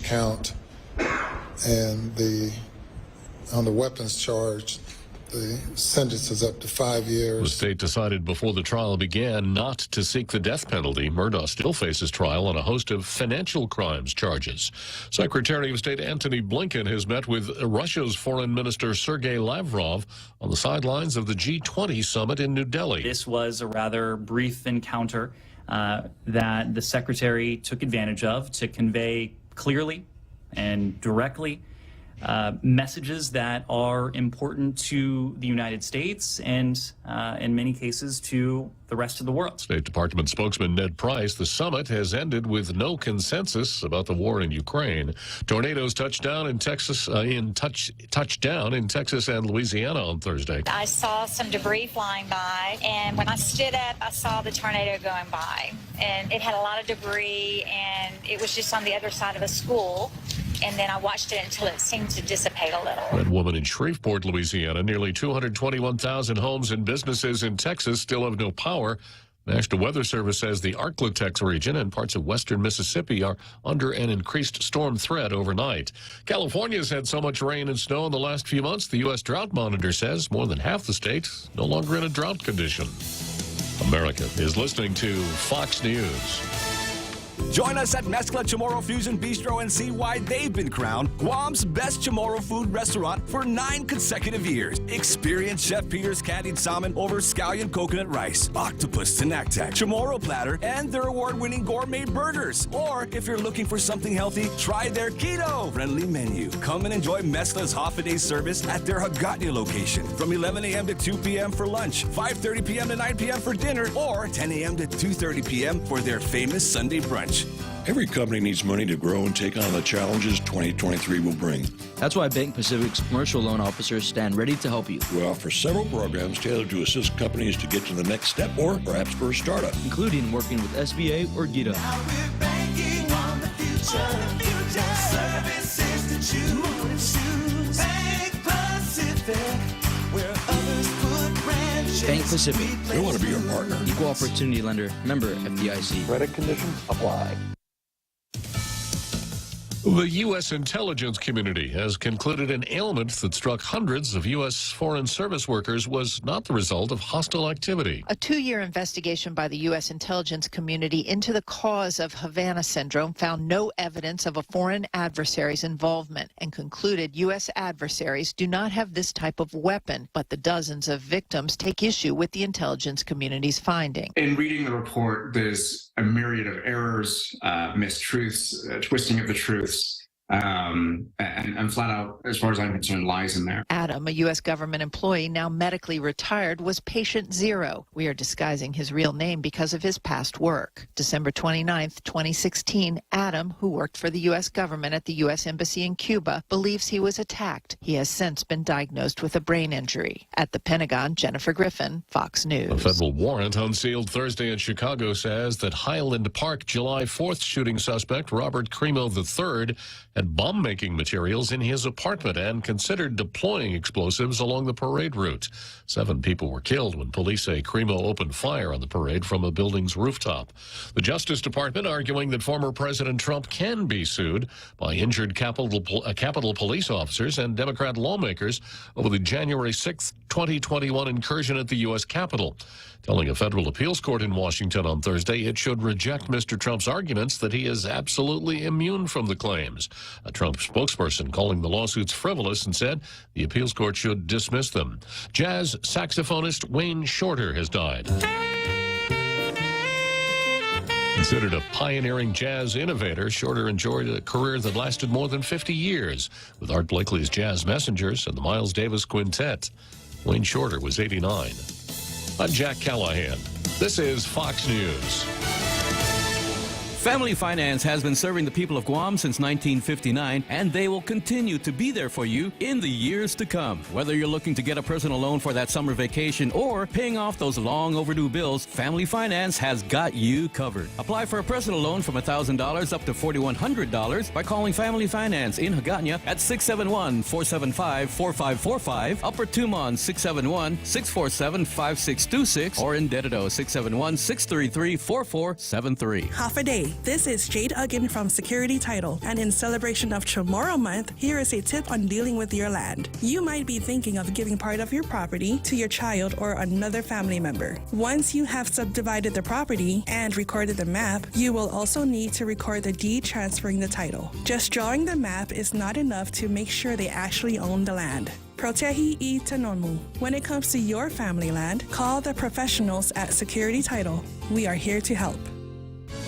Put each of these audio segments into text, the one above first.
count, and on the weapons charge, the sentence is up to 5 years. The state decided before the trial began not to seek the death penalty. Murdaugh still faces trial on a host of financial crimes charges. Secretary of State Antony Blinken has met with Russia's Foreign Minister Sergei Lavrov on the sidelines of the G20 summit in New Delhi. This was a rather brief encounter that the secretary took advantage of to convey clearly and directly messages that are important to the United States and, in many cases, to the rest of the world. State Department spokesman Ned Price, the summit has ended with no consensus about the war in Ukraine. Tornadoes touchdown in Texas and Louisiana on Thursday. I saw some debris flying by, and when I stood up, I saw the tornado going by. And it had a lot of debris, and it was just on the other side of a school. And then I watched it until it seemed to dissipate a little. That woman in Shreveport, Louisiana, nearly 221,000 homes and businesses in Texas still have no power. National Weather Service says the Arklatex region and parts of western Mississippi are under an increased storm threat overnight. California's had so much rain and snow in the last few months, the U.S. Drought Monitor says more than half the state no longer in a drought condition. America is listening to Fox News. Join us at Mezcla Chamorro Fusion Bistro and see why they've been crowned Guam's best Chamorro food restaurant for 9 consecutive years. Experience Chef Peter's candied salmon over scallion coconut rice, octopus tinactac, Chamorro platter, and their award-winning gourmet burgers. Or if you're looking for something healthy, try their keto-friendly menu. Come and enjoy Mezcla's half-a-day service at their Hagåtña location from 11 a.m. to 2 p.m. for lunch, 5:30 p.m. to 9 p.m. for dinner, or 10 a.m. to 2:30 p.m. for their famous Sunday brunch. Every company needs money to grow and take on the challenges 2023 will bring. That's why Bank Pacific's commercial loan officers stand ready to help you. We offer several programs tailored to assist companies to get to the next step or perhaps for a startup, including working with SBA or GITA. Now we're banking on the future. Services to choose. Bank Pacific, where others put branches. Bank Pacific. We want to be your partner. Equal opportunity lender. Member FDIC. Credit conditions apply. The U.S. intelligence community has concluded an ailment that struck hundreds of U.S. Foreign Service workers was not the result of hostile activity. A 2-year investigation by the U.S. intelligence community into the cause of Havana syndrome found no evidence of a foreign adversary's involvement and concluded U.S. adversaries do not have this type of weapon, but the dozens of victims take issue with the intelligence community's finding. In reading the report, there's a myriad of errors, mistruths, twisting of the truths. And flat out, as far as I'm concerned, lies in there. Adam, a U.S. government employee now medically retired, was patient zero. We are disguising his real name because of his past work. December 29th, 2016, Adam, who worked for the U.S. government at the U.S. Embassy in Cuba, believes he was attacked. He has since been diagnosed with a brain injury. At the Pentagon, Jennifer Griffin, Fox News. A federal warrant unsealed Thursday in Chicago says that Highland Park July 4th shooting suspect Robert Crimo III had bomb-making materials in his apartment and considered deploying explosives along the parade route. 7 people were killed when police say Crimo opened fire on the parade from a building's rooftop. The Justice Department arguing that former President Trump can be sued by injured Capitol Police officers and Democrat lawmakers over the January 6, 2021 incursion at the U.S. Capitol, telling a federal appeals court in Washington on Thursday it should reject Mr. Trump's arguments that he is absolutely immune from the claims. A Trump spokesperson calling the lawsuits frivolous and said the appeals court should dismiss them. Jazz saxophonist Wayne Shorter has died. Considered a pioneering jazz innovator, Shorter enjoyed a career that lasted more than 50 years with Art Blakey's Jazz Messengers and the Miles Davis Quintet. Wayne Shorter was 89. I'm Jack Callahan. This is Fox News. Family Finance has been serving the people of Guam since 1959, and they will continue to be there for you in the years to come. Whether you're looking to get a personal loan for that summer vacation or paying off those long overdue bills, Family Finance has got you covered. Apply for a personal loan from $1,000 up to $4,100 by calling Family Finance in Hagåtña at 671-475-4545, Upper Tumon 671-647-5626, or in Dededo 671-633-4473. Half a day. This is Jade Uggan from Security Title, and in celebration of Tomorrow Month, here is a tip on dealing with your land. You might be thinking of giving part of your property to your child or another family member. Once you have subdivided the property and recorded the map, you will also need to record the deed transferring the title. Just drawing the map is not enough to make sure they actually own the land. Protehi I Tanonmu. When it comes to your family land, call the professionals at Security Title. We are here to help.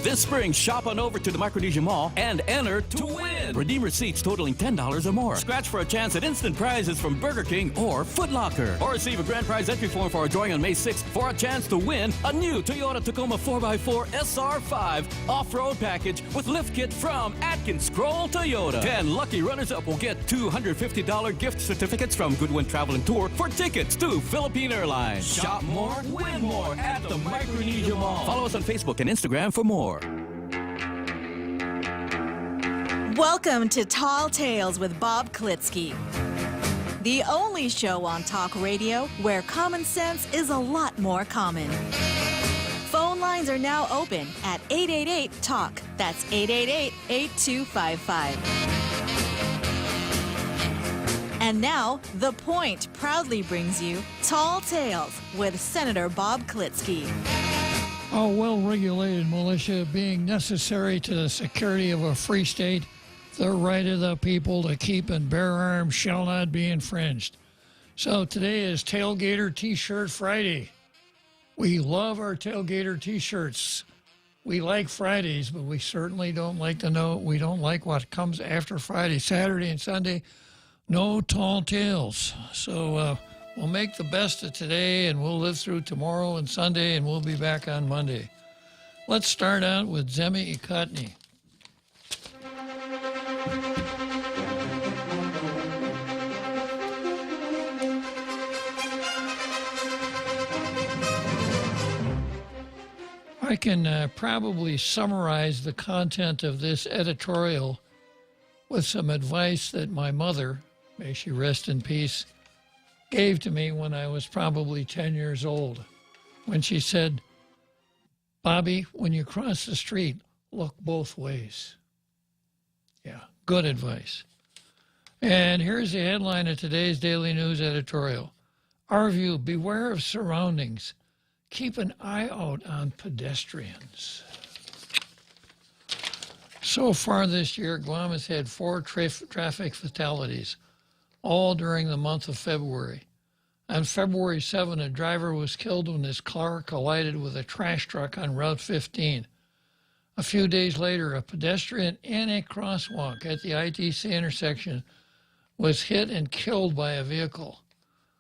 This spring, shop on over to the Micronesia Mall and enter to win. Redeem receipts totaling $10 or more. Scratch for a chance at instant prizes from Burger King or Foot Locker. Or receive a grand prize entry form for a drawing on May 6th for a chance to win a new Toyota Tacoma 4x4 SR5 off-road package with lift kit from Atkins Kroll Toyota. 10 lucky runners-up will get $250 gift certificates from Goodwin Travel and Tour for tickets to Philippine Airlines. Shop more, win more at the Micronesia Mall. Follow us on Facebook and Instagram for more. Welcome to Tall Tales with Bob Klitzkie, the only show on talk radio where common sense is a lot more common. Phone lines are now open at 888-TALK. That's 888-8255. And now, The Point proudly brings you Tall Tales with Senator Bob Klitzkie. A well-regulated militia being necessary to the security of a free state, the right of the people to keep and bear arms shall not be infringed. So today is Tailgater T-Shirt Friday. We love our Tailgater T-shirts. We like Fridays, but we certainly don't like we don't like what comes after Friday. Saturday and Sunday, no tall tales. So we'll make the best of today, and we'll live through tomorrow and Sunday, and we'll be back on Monday. Let's start out with Zemi Ikotny. I can probably summarize the content of this editorial with some advice that my mother, may she rest in peace, gave to me when I was probably 10 years old, when she said, "Bobby, when you cross the street, look both ways." Yeah, good advice. And here's the headline of today's Daily News editorial. Our view, beware of surroundings. Keep an eye out on pedestrians. So far this year, Guam has had 4 traffic fatalities, all during the month of February. On February 7, a driver was killed when his car collided with a trash truck on Route 15. A few days later, a pedestrian in a crosswalk at the ITC intersection was hit and killed by a vehicle.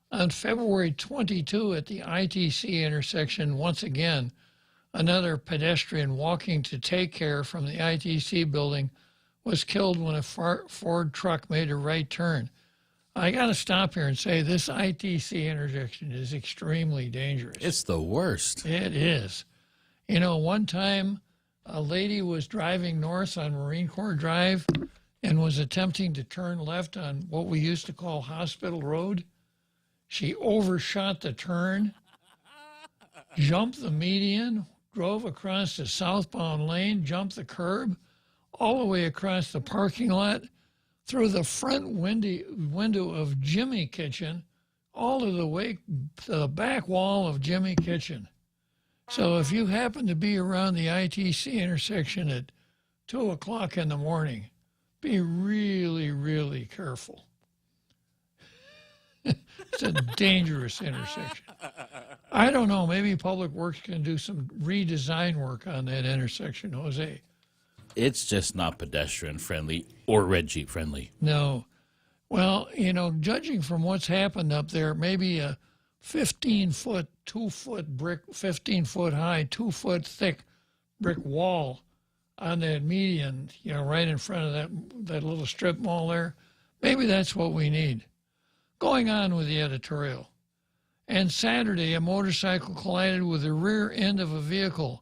On February 22 at the ITC intersection, once again, another pedestrian walking to take care from the ITC building was killed when a Ford truck made a right turn. I got to stop here and say this ITC intersection is extremely dangerous. It's the worst. It is. You know, one time a lady was driving north on Marine Corps Drive and was attempting to turn left on what we used to call Hospital Road. She overshot the turn, jumped the median, drove across the southbound lane, jumped the curb, all the way across the parking lot, through the front window of Jimmy Kitchen, all the way to the back wall of Jimmy Kitchen. So if you happen to be around the ITC intersection at 2 o'clock in the morning, be really, really careful. It's a dangerous intersection. I don't know, maybe Public Works can do some redesign work on that intersection, Jose. It's just not pedestrian friendly or red Jeep friendly. No. Well, you know, judging from what's happened up there, maybe a 15-foot, 2-foot brick, 15-foot high, 2-foot thick brick wall on that median, you know, right in front of that little strip mall there. Maybe that's what we need. Going on with the editorial. And Saturday, a motorcycle collided with the rear end of a vehicle,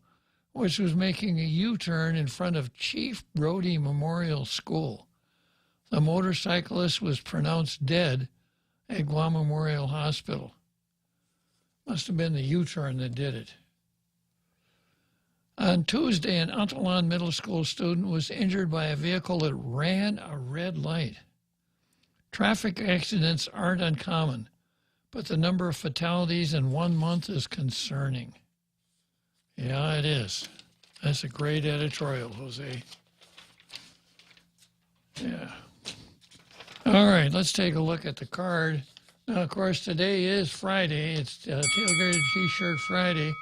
which was making a U-turn in front of Chief Brody Memorial School. The motorcyclist was pronounced dead at Guam Memorial Hospital. Must have been the U-turn that did it. On Tuesday, an Atalon Middle School student was injured by a vehicle that ran a red light. Traffic accidents aren't uncommon, but the number of fatalities in 1 month is concerning. Yeah, it is. That's a great editorial, Jose. Yeah. All right, let's take a look at the card. Now, of course, today is Friday. It's Tailgated T-Shirt Friday.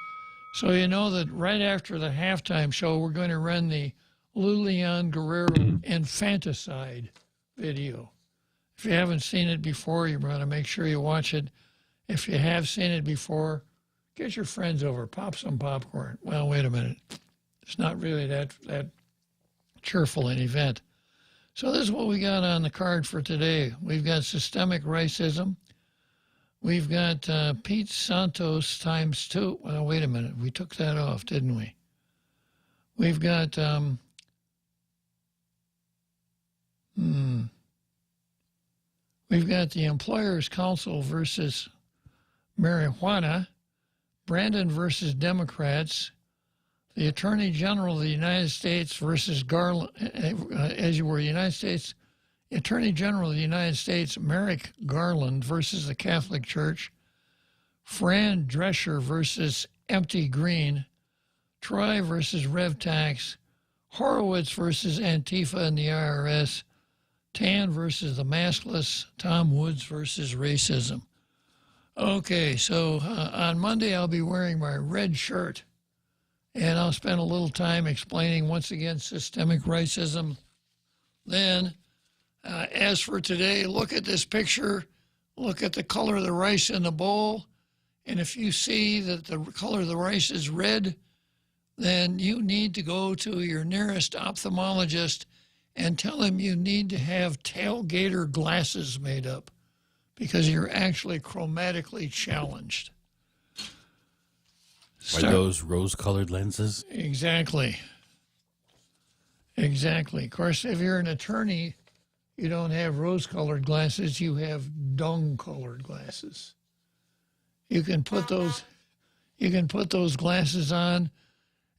So you know that right after the halftime show, we're going to run the Lulian Guerrero infanticide video. If you haven't seen it before, you're going to make sure you watch it. If you have seen it before, get your friends over, pop some popcorn. Well, wait a minute. It's not really that cheerful an event. So this is what we got on the card for today. We've got systemic racism. We've got Pete Santos times 2. Well, wait a minute. We took that off, didn't we? We've got we've got the Employers Council versus marijuana, Brandon versus Democrats, the Attorney General of the United States versus Garland, Attorney General of the United States, Merrick Garland versus the Catholic Church, Fran Drescher versus Empty Green, Troy versus Rev Tax, Horowitz versus Antifa and the IRS, Tan versus the Maskless, Tom Woods versus racism. Okay, so on Monday I'll be wearing my red shirt, and I'll spend a little time explaining once again systemic racism. Then, as for today, look at this picture, look at the color of the rice in the bowl, and if you see that the color of the rice is red, then you need to go to your nearest ophthalmologist and tell him you need to have tailgater glasses made up because you're actually chromatically challenged. Are those rose-colored lenses? Exactly. Exactly. Of course, if you're an attorney, you don't have rose-colored glasses, you have dung-colored glasses. You can put those glasses on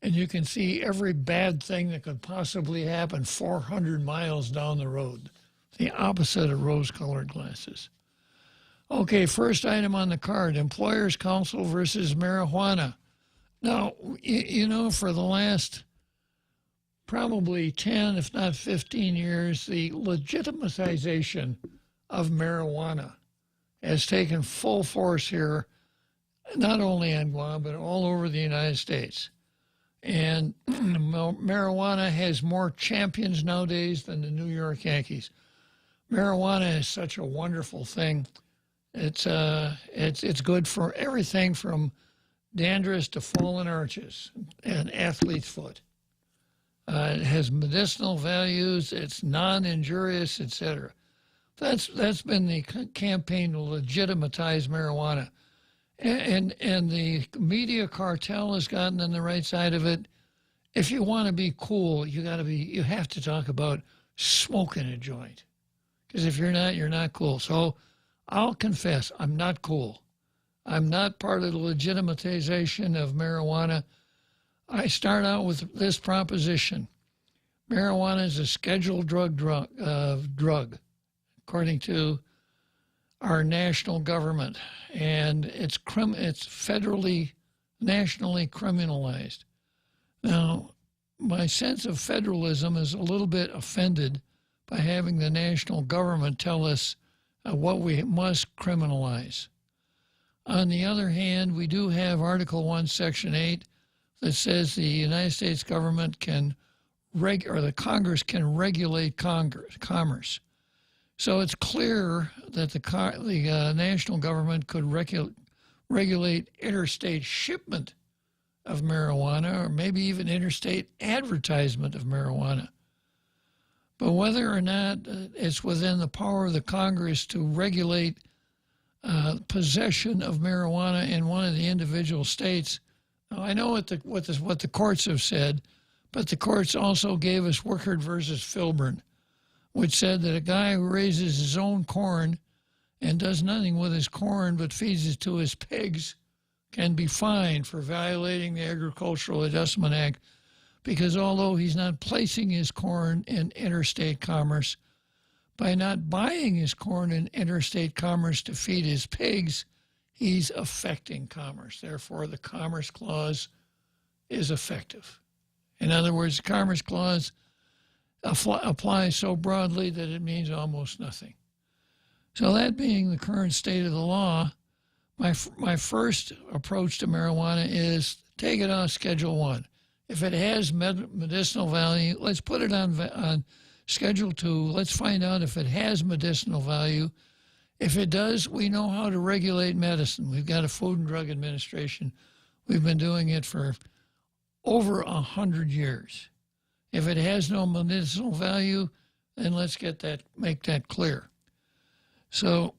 and you can see every bad thing that could possibly happen 400 miles down the road. The opposite of rose-colored glasses. Okay, first item on the card, Employers Council versus marijuana. Now, you know, for the last probably 10, if not 15 years, the legitimatization of marijuana has taken full force here, not only in Guam, but all over the United States. And marijuana has more champions nowadays than the New York Yankees. Marijuana is such a wonderful thing. It's good for everything from dandruff to fallen arches and athlete's foot. It has medicinal values. It's non-injurious, etc. That's been the campaign to legitimatize marijuana. And the media cartel has gotten on the right side of it. If you want to be cool, you have to talk about smoking a joint. Because if you're not, you're not cool. So I'll confess, I'm not cool. I'm not part of the legitimatization of marijuana. I start out with this proposition. Marijuana is a scheduled drug, according to our national government, and it's federally, nationally criminalized. Now, my sense of federalism is a little bit offended by having the national government tell us what we must criminalize. On the other hand, we do have Article 1, Section 8 that says the United States government can the Congress can regulate commerce. So it's clear that the national government could regulate interstate shipment of marijuana or maybe even interstate advertisement of marijuana. But whether or not it's within the power of the Congress to regulate possession of marijuana in one of the individual states, now, I know what the courts have said, but the courts also gave us Wickard versus Filburn, which said that a guy who raises his own corn and does nothing with his corn but feeds it to his pigs can be fined for violating the Agricultural Adjustment Act, because although he's not placing his corn in interstate commerce, by not buying his corn in interstate commerce to feed his pigs, he's affecting commerce. Therefore, the Commerce Clause is effective. In other words, the Commerce Clause applies so broadly that it means almost nothing. So that being the current state of the law, my first approach to marijuana is take it off Schedule 1. If it has medicinal value, let's put it on Schedule 2. Let's find out if it has medicinal value. If it does, we know how to regulate medicine. We've got a Food and Drug Administration. We've been doing it for over 100 years. If it has no medicinal value, then let's make that clear. So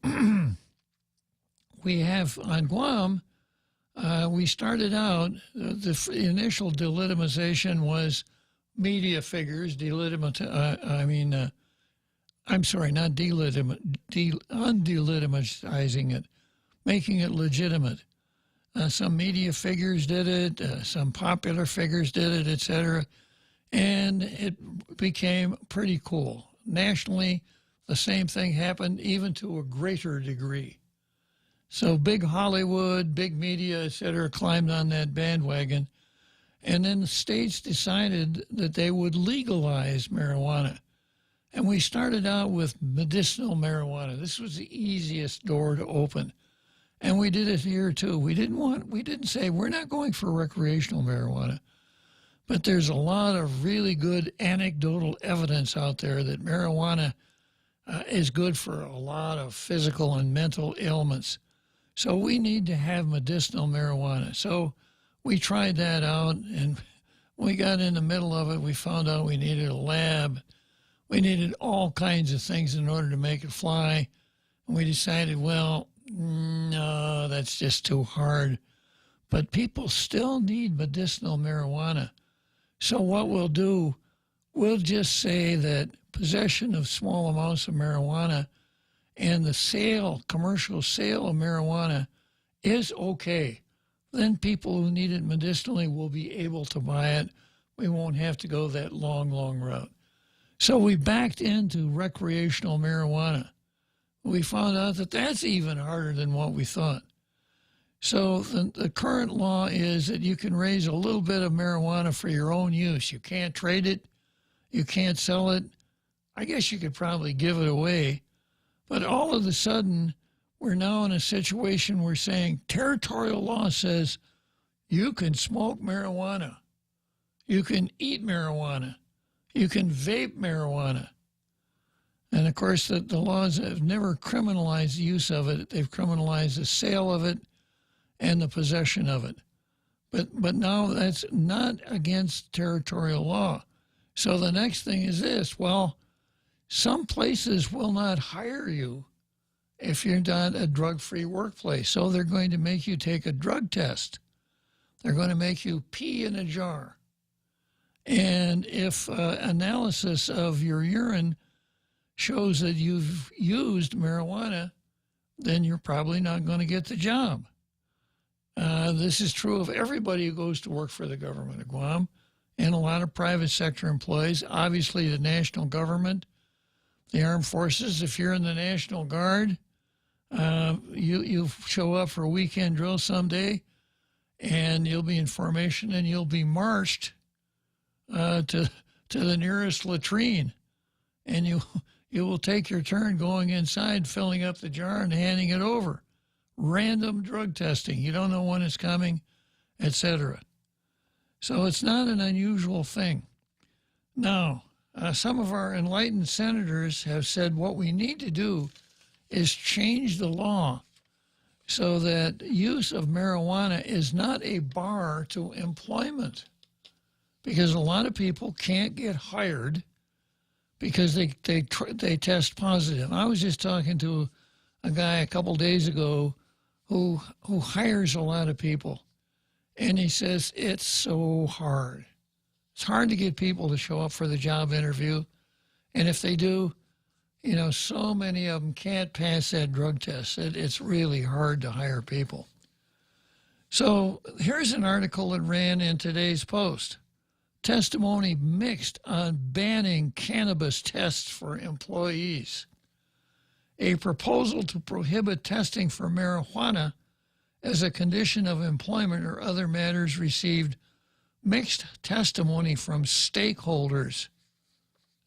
we have on Guam, we started out, the initial delegitimization was media figures, undelegitimizing it, making it legitimate. Some media figures did it, some popular figures did it, etc., and it became pretty cool. Nationally, the same thing happened, even to a greater degree. So big Hollywood, big media, etc., climbed on that bandwagon, and then the states decided that they would legalize marijuana. And we started out with medicinal marijuana. This was the easiest door to open. And we did it here too. We didn't say we're not going for recreational marijuana. But there's a lot of really good anecdotal evidence out there that marijuana is good for a lot of physical and mental ailments. So we need to have medicinal marijuana. So we tried that out, and we got in the middle of it. We found out we needed a lab. We needed all kinds of things in order to make it fly. And we decided, well, no, that's just too hard. But people still need medicinal marijuana. So what we'll do, we'll just say that possession of small amounts of marijuana and the commercial sale of marijuana is okay. Then people who need it medicinally will be able to buy it. We won't have to go that long, long route. So we backed into recreational marijuana. We found out that that's even harder than what we thought. So the current law is that you can raise a little bit of marijuana for your own use. You can't trade it. You can't sell it. I guess you could probably give it away. But all of a sudden, we're now in a situation where saying territorial law says you can smoke marijuana. You can eat marijuana. You can vape marijuana. And of course, the laws have never criminalized the use of it. They've criminalized the sale of it and the possession of it. But now that's not against territorial law. So the next thing is this. Well, some places will not hire you if you're not a drug-free workplace. So they're going to make you take a drug test. They're going to make you pee in a jar. And if analysis of your urine shows that you've used marijuana, then you're probably not going to get the job. This is true of everybody who goes to work for the government of Guam and a lot of private sector employees. Obviously, the national government, the armed forces. If you're in the National Guard, you show up for a weekend drill someday, and you'll be in formation, and you'll be marched to the nearest latrine, and you will take your turn going inside, filling up the jar, and handing it over. Random drug testing. You don't know when it's coming, etc. So it's not an unusual thing. Now, some of our enlightened senators have said what we need to do is change the law so that use of marijuana is not a bar to employment, because a lot of people can't get hired because they test positive. I was just talking to a guy a couple days ago who hires a lot of people, and he says it's so hard. It's hard to get people to show up for the job interview, and if they do, so many of them can't pass that drug test. It's really hard to hire people. So here's an article that ran in today's Post. Testimony mixed on banning cannabis tests for employees. A proposal to prohibit testing for marijuana as a condition of employment or other matters received mixed testimony from stakeholders.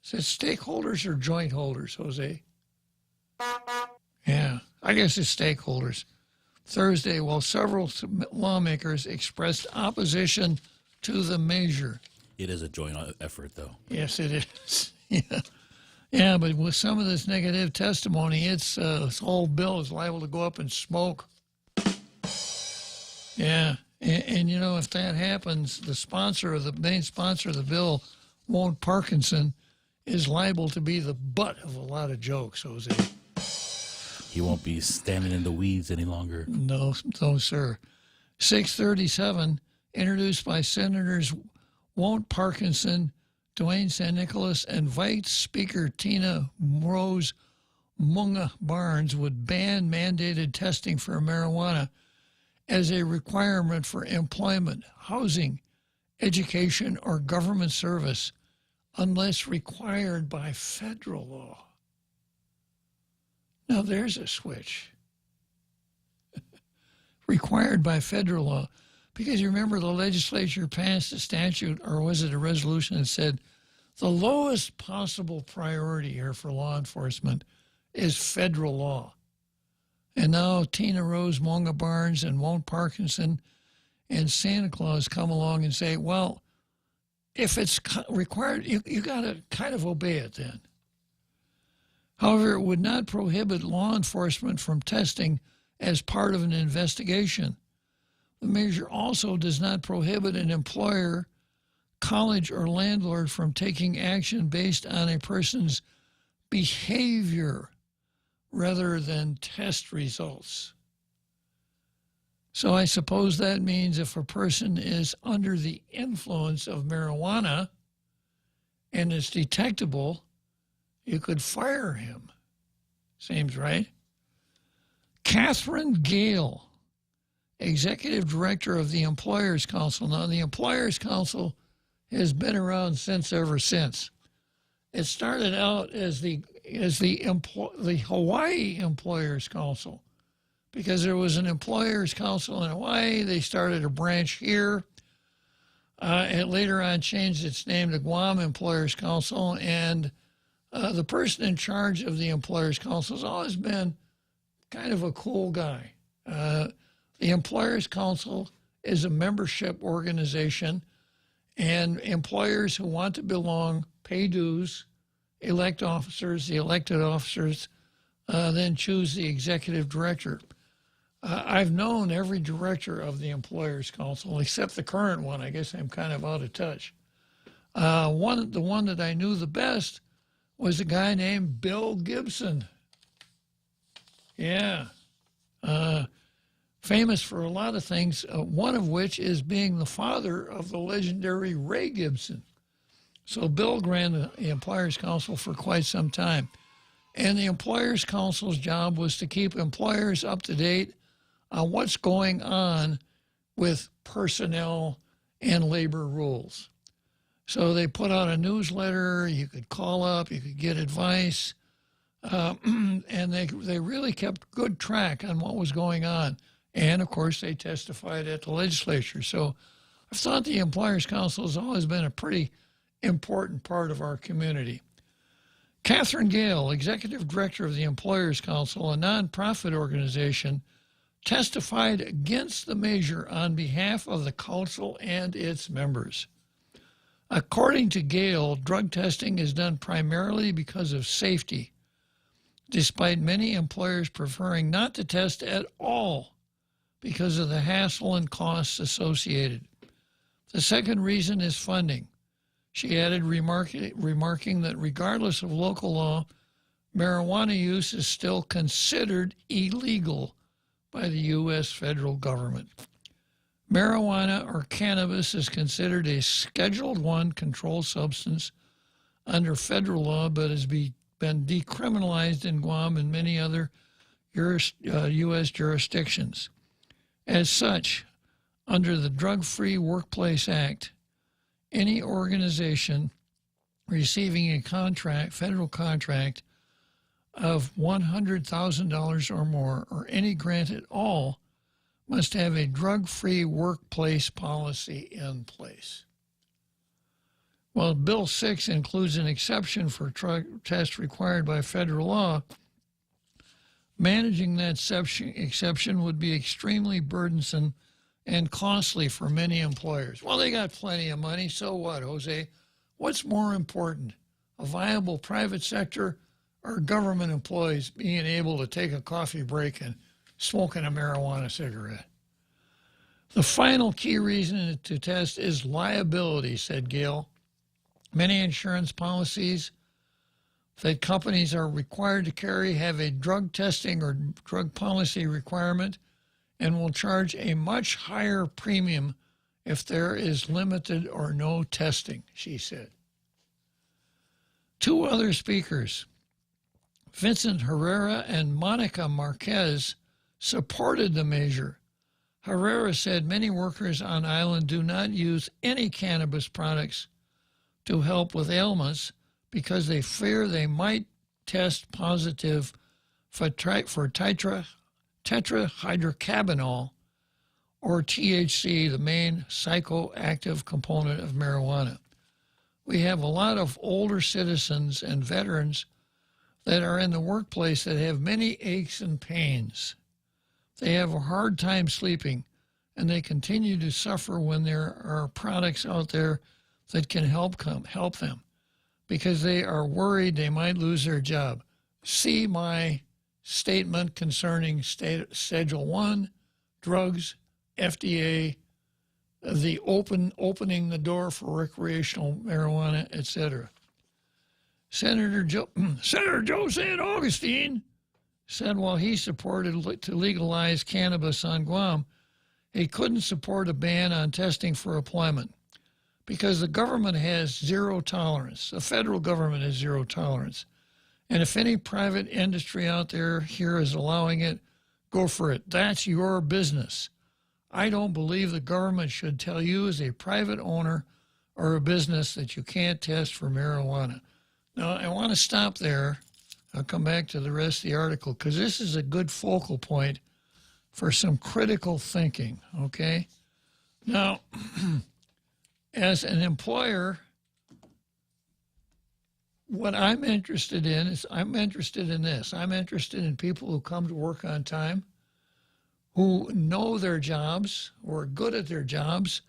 Is it stakeholders or joint holders, Jose? Yeah, I guess it's stakeholders. Thursday, while several lawmakers expressed opposition to the measure. It is a joint effort, though. Yes, it is. Yeah. Yeah, but with some of this negative testimony, this whole bill is liable to go up in smoke. Yeah, and you know, if that happens, the main sponsor of the bill, Won't Parkinson, is liable to be the butt of a lot of jokes, Jose. He won't be standing in the weeds any longer. No, sir. 637, introduced by Senators Won't Parkinson, Dwayne San Nicolas, and Vice Speaker Tina Rose Munga Barnes, would ban mandated testing for marijuana as a requirement for employment, housing, education, or government service unless required by federal law. Now there's a switch. Required by federal law. Because you remember the legislature passed a statute, or was it a resolution that said the lowest possible priority here for law enforcement is federal law. And now Tina Rose Munga Barnes and Won't Parkinson and Santa Claus come along and say, well, if it's required, you got to kind of obey it then. However, it would not prohibit law enforcement from testing as part of an investigation. The measure also does not prohibit an employer, college, or landlord from taking action based on a person's behavior rather than test results. So I suppose that means if a person is under the influence of marijuana and it's detectable, you could fire him. Seems right. Catherine Gale, Executive Director of the Employers Council. Now, the Employers Council has been around ever since. It started out as the Hawaii Employers Council, because there was an Employers Council in Hawaii. They started a branch here. It later on changed its name to Guam Employers Council, and the person in charge of the Employers Council has always been kind of a cool guy. The Employers Council is a membership organization, and employers who want to belong pay dues, elect officers. The elected officers then choose the executive director. I've known every director of the Employers Council, except the current one. I guess I'm kind of out of touch. The one that I knew the best was a guy named Bill Gibson. Yeah. Famous for a lot of things, one of which is being the father of the legendary Ray Gibson. So Bill ran the Employers Council for quite some time. And the Employers Council's job was to keep employers up to date on what's going on with personnel and labor rules. So they put out a newsletter. You could call up, you could get advice. And they really kept good track on what was going on. And, of course, they testified at the legislature. So I've thought the Employers Council has always been a pretty important part of our community. Catherine Gale, Executive Director of the Employers Council, a nonprofit organization, testified against the measure on behalf of the council and its members. According to Gale, drug testing is done primarily because of safety, despite many employers preferring not to test at all because of the hassle and costs associated. The second reason is funding. She added, remarking that regardless of local law, marijuana use is still considered illegal by the U.S. federal government. Marijuana or cannabis is considered a Scheduled I controlled substance under federal law, but has been decriminalized in Guam and many other U.S. jurisdictions. As such, Under the Drug-Free Workplace Act, any organization receiving a contract, federal contract of $100,000 or more, or any grant at all, must have a drug-free workplace policy in place. While Bill 6 includes an exception for drug tests required by federal law, managing that exception would be extremely burdensome and costly for many employers. Well, they got plenty of money, so what, Jose? What's more important, a viable private sector or government employees being able to take a coffee break and smoking a marijuana cigarette? The final key reason to test is liability, said Gale. Many insurance policies that companies are required to carry have a drug testing or drug policy requirement and will charge a much higher premium if there is limited or no testing, she said. Two other speakers, Vincent Herrera and Monica Marquez, supported the measure. Herrera said many workers on island do not use any cannabis products to help with ailments because they fear they might test positive for tetrahydrocannabinol, or THC, the main psychoactive component of marijuana. We have a lot of older citizens and veterans that are in the workplace that have many aches and pains. They have a hard time sleeping, and they continue to suffer when there are products out there that can help them because they are worried they might lose their job. See my statement concerning Schedule 1, drugs, FDA, the opening the door for recreational marijuana, etc. Senator Joe St. Augustine said while he supported to legalize cannabis on Guam, he couldn't support a ban on testing for employment because the government has zero tolerance. The federal government has zero tolerance. And if any private industry out there here is allowing it, go for it. That's your business. I don't believe the government should tell you as a private owner or a business that you can't test for marijuana. Now, I want to stop there. I'll come back to the rest of the article because this is a good focal point for some critical thinking, okay? Now, as an employer, what I'm interested in is I'm interested in this. I'm interested in people who come to work on time, who know their jobs, who are good at their jobs,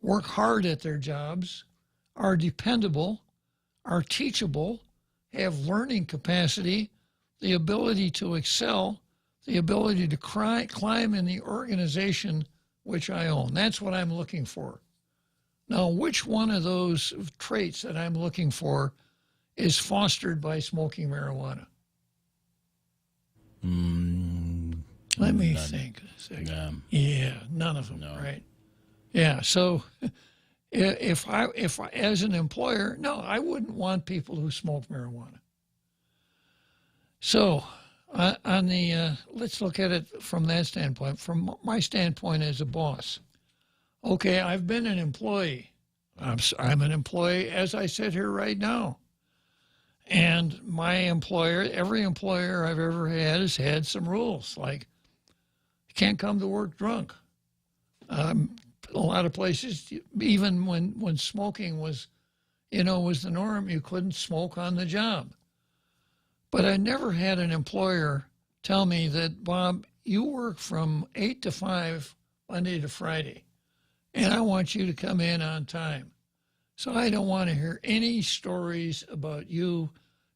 work hard at their jobs, are dependable, are teachable, have learning capacity, the ability to excel, the ability to climb in the organization which I own. That's what I'm looking for. Now, which one of those traits that I'm looking for is fostered by smoking marijuana? Let me think a second. Yeah, none of them, right? Yeah, so if I as an employer, no, I wouldn't want people who smoke marijuana. So on the let's look at it from that standpoint. From my standpoint as a boss, okay, I've been an employee. I'm an employee as I sit here right now. And my employer, every employer I've ever had has had some rules, like you can't come to work drunk. A lot of places, even when smoking was the norm, you couldn't smoke on the job. But I never had an employer tell me that, Bob, you work from 8 to 5 Monday to Friday, and I want you to come in on time. So I don't want to hear any stories about you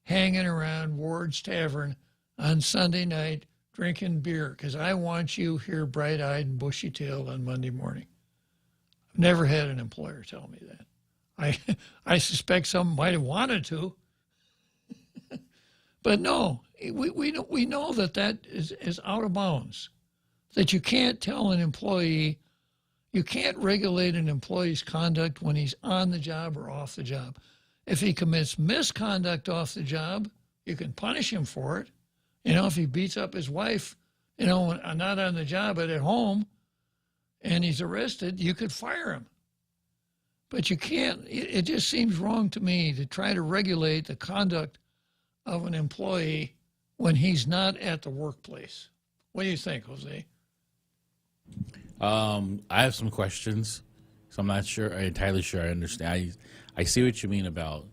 hanging around Ward's Tavern on Sunday night drinking beer, because I want you here bright-eyed and bushy-tailed on Monday morning. I've never had an employer tell me that. I suspect some might have wanted to. But no, we know that is out of bounds, that you can't tell an employee, you can't regulate an employee's conduct when he's on the job or off the job. If he commits misconduct off the job, you can punish him for it. If he beats up his wife, not on the job but at home, and he's arrested, you could fire him. But you can't. It just seems wrong to me to try to regulate the conduct of an employee when he's not at the workplace. What do you think, Jose? I have some questions, so I'm not entirely sure I understand. I see what you mean about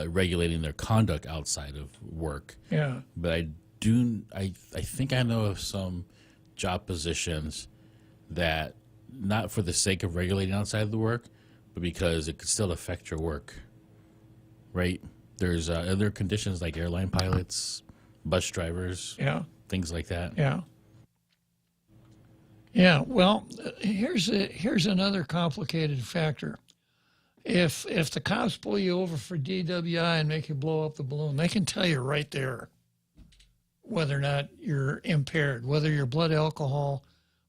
regulating their conduct outside of work. Yeah. But I think I know of some job positions that, not for the sake of regulating outside of the work, but because it could still affect your work, right? There's other conditions like airline pilots, bus drivers, things like that. Yeah. Yeah, well, here's another complicated factor. If the cops pull you over for DWI and make you blow up the balloon, they can tell you right there whether or not you're impaired, whether your blood alcohol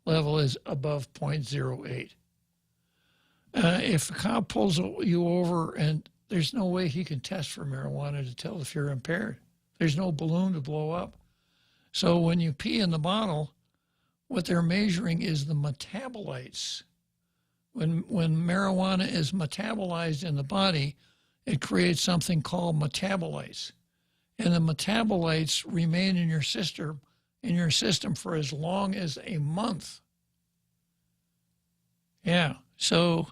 level is above 0.08. If a cop pulls you over and there's no way he can test for marijuana to tell if you're impaired. There's no balloon to blow up. So when you pee in the bottle, what they're measuring is the metabolites. When marijuana is metabolized in the body, it creates something called metabolites. And the metabolites remain in your system for as long as a month. Yeah. So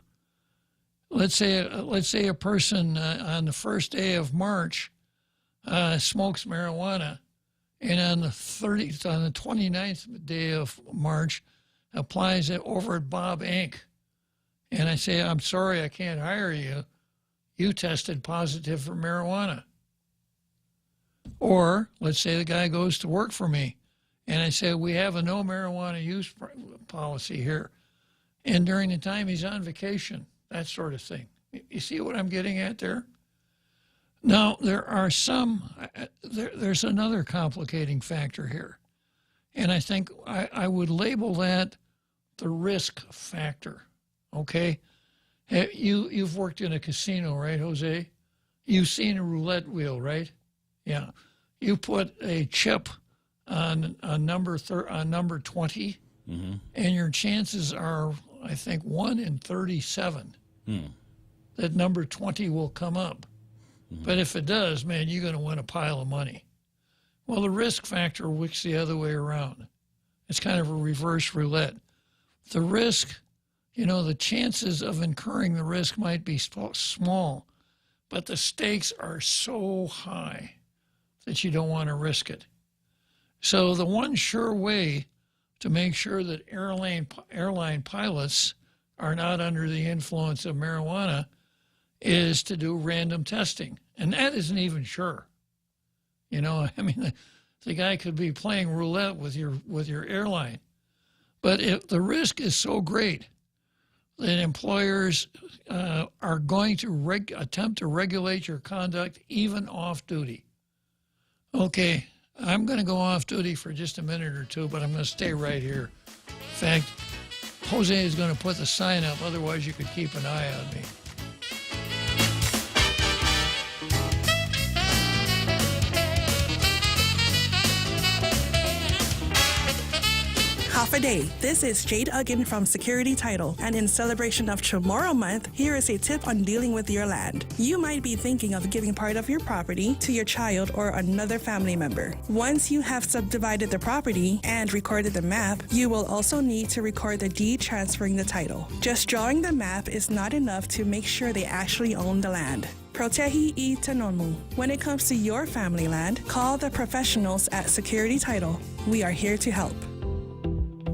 let's say a person on the first day of March smokes marijuana, and on the 29th day of March applies it over at Bob Inc. And I say, I'm sorry, I can't hire you. You tested positive for marijuana. Or let's say the guy goes to work for me, and I say, we have a no marijuana use policy here. And during the time he's on vacation, that sort of thing. You see what I'm getting at there? Now, there's another complicating factor here. And I think I would label that the risk factor, okay? You've worked in a casino, right, Jose? You've seen a roulette wheel, right? Yeah. You put a chip on number 20, and your chances are, I think, 1 in 37 that number 20 will come up. But if it does, man, you're going to win a pile of money. Well, the risk factor works the other way around. It's kind of a reverse roulette. The risk, the chances of incurring the risk might be small, but the stakes are so high that you don't want to risk it. So the one sure way to make sure that airline pilots are not under the influence of marijuana is to do random testing. And that isn't even sure. The guy could be playing roulette with your airline. But if the risk is so great that employers are going to attempt to regulate your conduct even off duty. Okay, I'm going to go off duty for just a minute or two, but I'm going to stay right here. In fact, Jose is going to put the sign up, otherwise you could keep an eye on me. Half a day. This is Jade Uggan from Security Title, and in celebration of Tomorrow Month, here is a tip on dealing with your land. You might be thinking of giving part of your property to your child or another family member. Once you have subdivided the property and recorded the map, you will also need to record the deed transferring the title. Just drawing the map is not enough to make sure they actually own the land. Protehi I Tanonmu. When it comes to your family land, call the professionals at Security Title. We are here to help.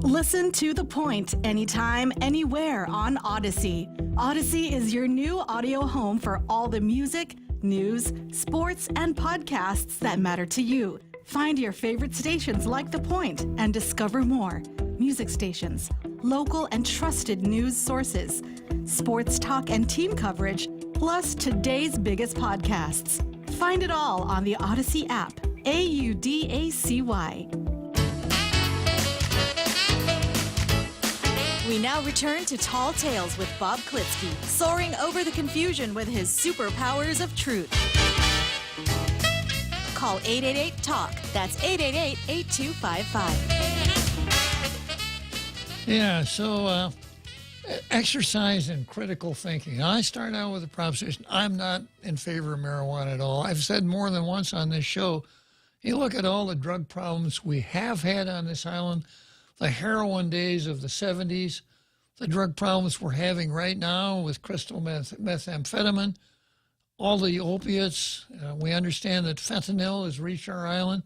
Listen to The Point anytime, anywhere on Odyssey. Odyssey is your new audio home for all the music, news, sports, and podcasts that matter to you. Find your favorite stations like The Point and discover more. Music stations, local and trusted news sources, sports talk and team coverage, plus today's biggest podcasts. Find it all on the Odyssey app. AUDACY. We now return to Tall Tales with Bob Klitzkie, soaring over the confusion with his superpowers of truth. Call 888-TALK. That's 888-8255. Yeah, so exercise and critical thinking. I start out with the proposition I'm not in favor of marijuana at all. I've said more than once on this show, you look at all the drug problems we have had on this island, the heroin days of the 70s, the drug problems we're having right now with crystal methamphetamine, all the opiates. We understand that fentanyl has reached our island.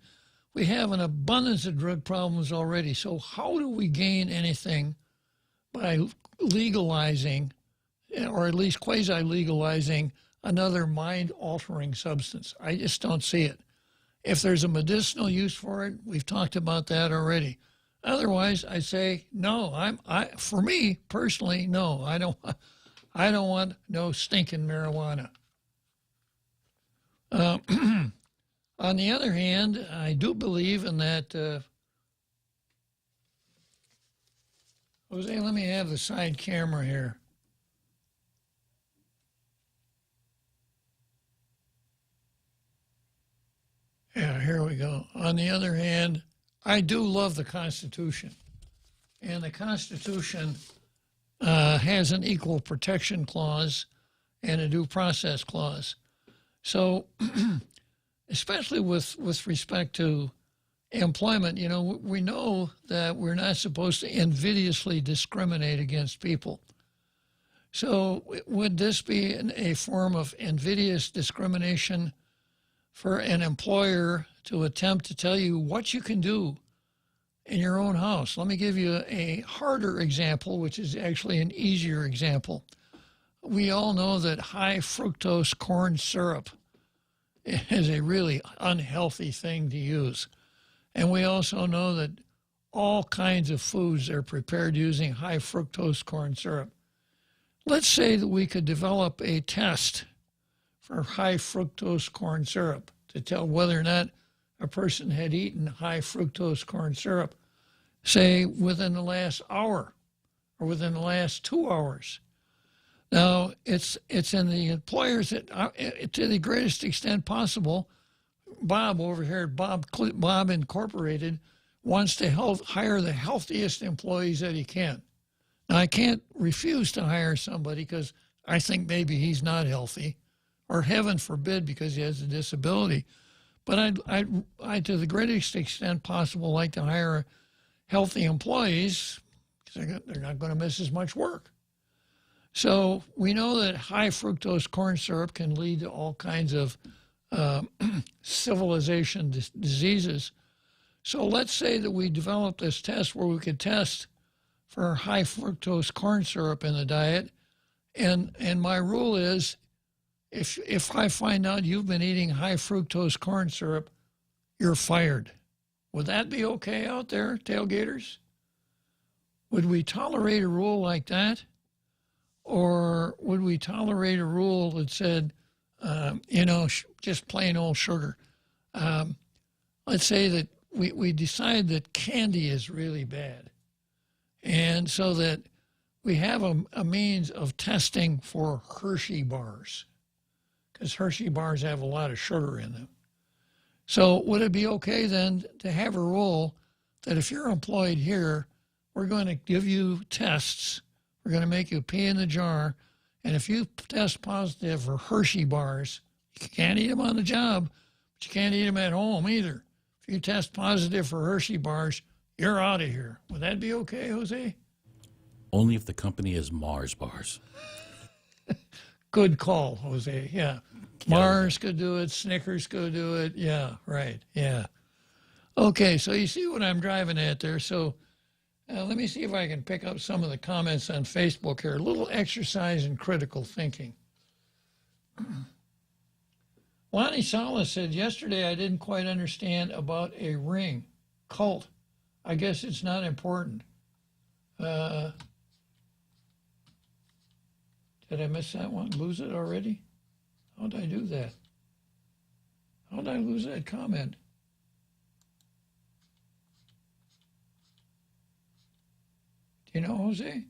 We have an abundance of drug problems already. So how do we gain anything by legalizing, or at least quasi-legalizing, another mind-altering substance? I just don't see it. If there's a medicinal use for it, we've talked about that already. Otherwise, I say no. For me personally, no. I don't want no stinking marijuana. On the other hand, I do believe in that. Jose, let me have the side camera here. Yeah, here we go. On the other hand, I do love the Constitution. And the Constitution has an equal protection clause and a due process clause. So, especially with respect to employment, you know, we know that we're not supposed to invidiously discriminate against people. So would this be a form of invidious discrimination for an employer to attempt to tell you what you can do in your own house? Let me give you a harder example, which is actually an easier example. We all know that high fructose corn syrup is a really unhealthy thing to use. And we also know that all kinds of foods are prepared using high fructose corn syrup. Let's say that we could develop a test for high fructose corn syrup to tell whether or not a person had eaten high fructose corn syrup, say within the last hour or within the last 2 hours. Now, it's in the employers that, to the greatest extent possible, Bob over here at Bob Incorporated wants to hire the healthiest employees that he can. Now, I can't refuse to hire somebody because I think maybe he's not healthy, or heaven forbid because he has a disability. But I to the greatest extent possible, like to hire healthy employees because they're not going to miss as much work. So we know that high fructose corn syrup can lead to all kinds of civilization diseases. So let's say that we develop this test where we could test for high fructose corn syrup in the diet. And my rule is, if I find out you've been eating high fructose corn syrup, you're fired. Would that be okay out there, tailgaters? Would we tolerate a rule like that? Or would we tolerate a rule that said, just plain old sugar? Let's say that we decide that candy is really bad. And so that we have a means of testing for Hershey bars, because Hershey bars have a lot of sugar in them. So would it be okay then to have a rule that if you're employed here, we're going to give you tests, we're going to make you pee in the jar, and if you test positive for Hershey bars, you can't eat them on the job, but you can't eat them at home either. If you test positive for Hershey bars, you're out of here. Would that be okay, Jose? Only if the company is Mars bars. Good call, Jose. Yeah. Mars could do it. Snickers could do it. Yeah, right. Yeah. Okay, so you see what I'm driving at there. So let me see if I can pick up some of the comments on Facebook here. A little exercise in critical thinking. Lonnie Salas said, yesterday I didn't quite understand about a ring cult. I guess it's not important. Did I miss that one? Lose it already? How did I do that? How did I lose that comment? Do you know, Jose?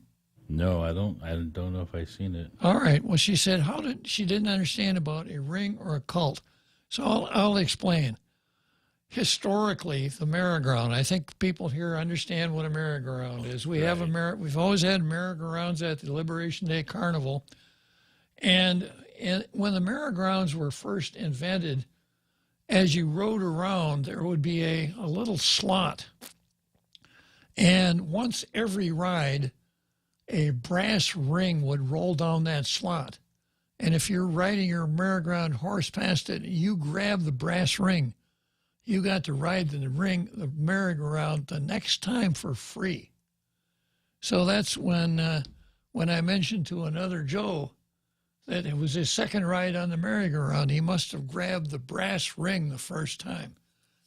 No, I don't know if I've seen it. All right. Well, she said she didn't understand about a ring or a cult. So I'll explain. historically the merry-go-round. I think people here understand what a merry-go-round is. We've always had merry-go-rounds at the Liberation Day Carnival. And when the merry-go-rounds were first invented, as you rode around, there would be a little slot. And once every ride, a brass ring would roll down that slot. And if you're riding your merry-go-round horse past it, you grab the brass ring, you got to ride the merry-go-round the next time for free. So that's when I mentioned to another Joe that it was his second ride on the merry-go-round, he must have grabbed the brass ring the first time.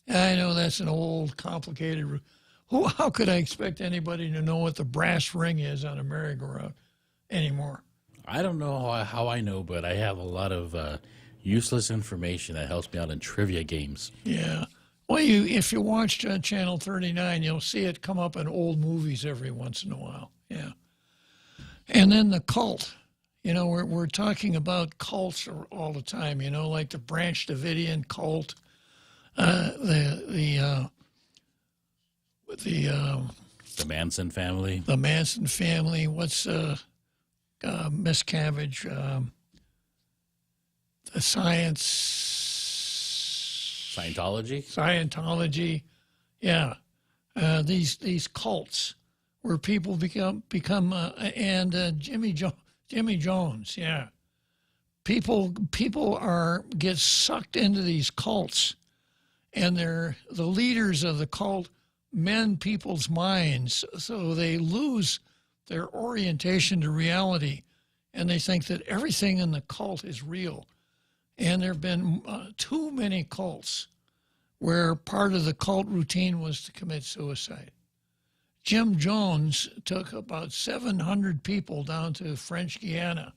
And I know that's an old, complicated. How could I expect anybody to know what the brass ring is on a merry-go-round anymore? I don't know how I know, but I have a lot of useless information that helps me out in trivia games. Yeah. Well, if you watch Channel 39, you'll see it come up in old movies every once in a while. Yeah. And then the cult. You know, we're talking about cults all the time, you know, like the Branch Davidian cult, the Manson family. The Manson family. What's Miscavige? The Scientology. Yeah. These cults where people become and Jimmy Jones. Yeah. People get sucked into these cults, and they're the leaders of the cult mend people's minds, so they lose their orientation to reality, and they think that everything in the cult is real. And there have been too many cults where part of the cult routine was to commit suicide. Jim Jones took about 700 people down to French Guiana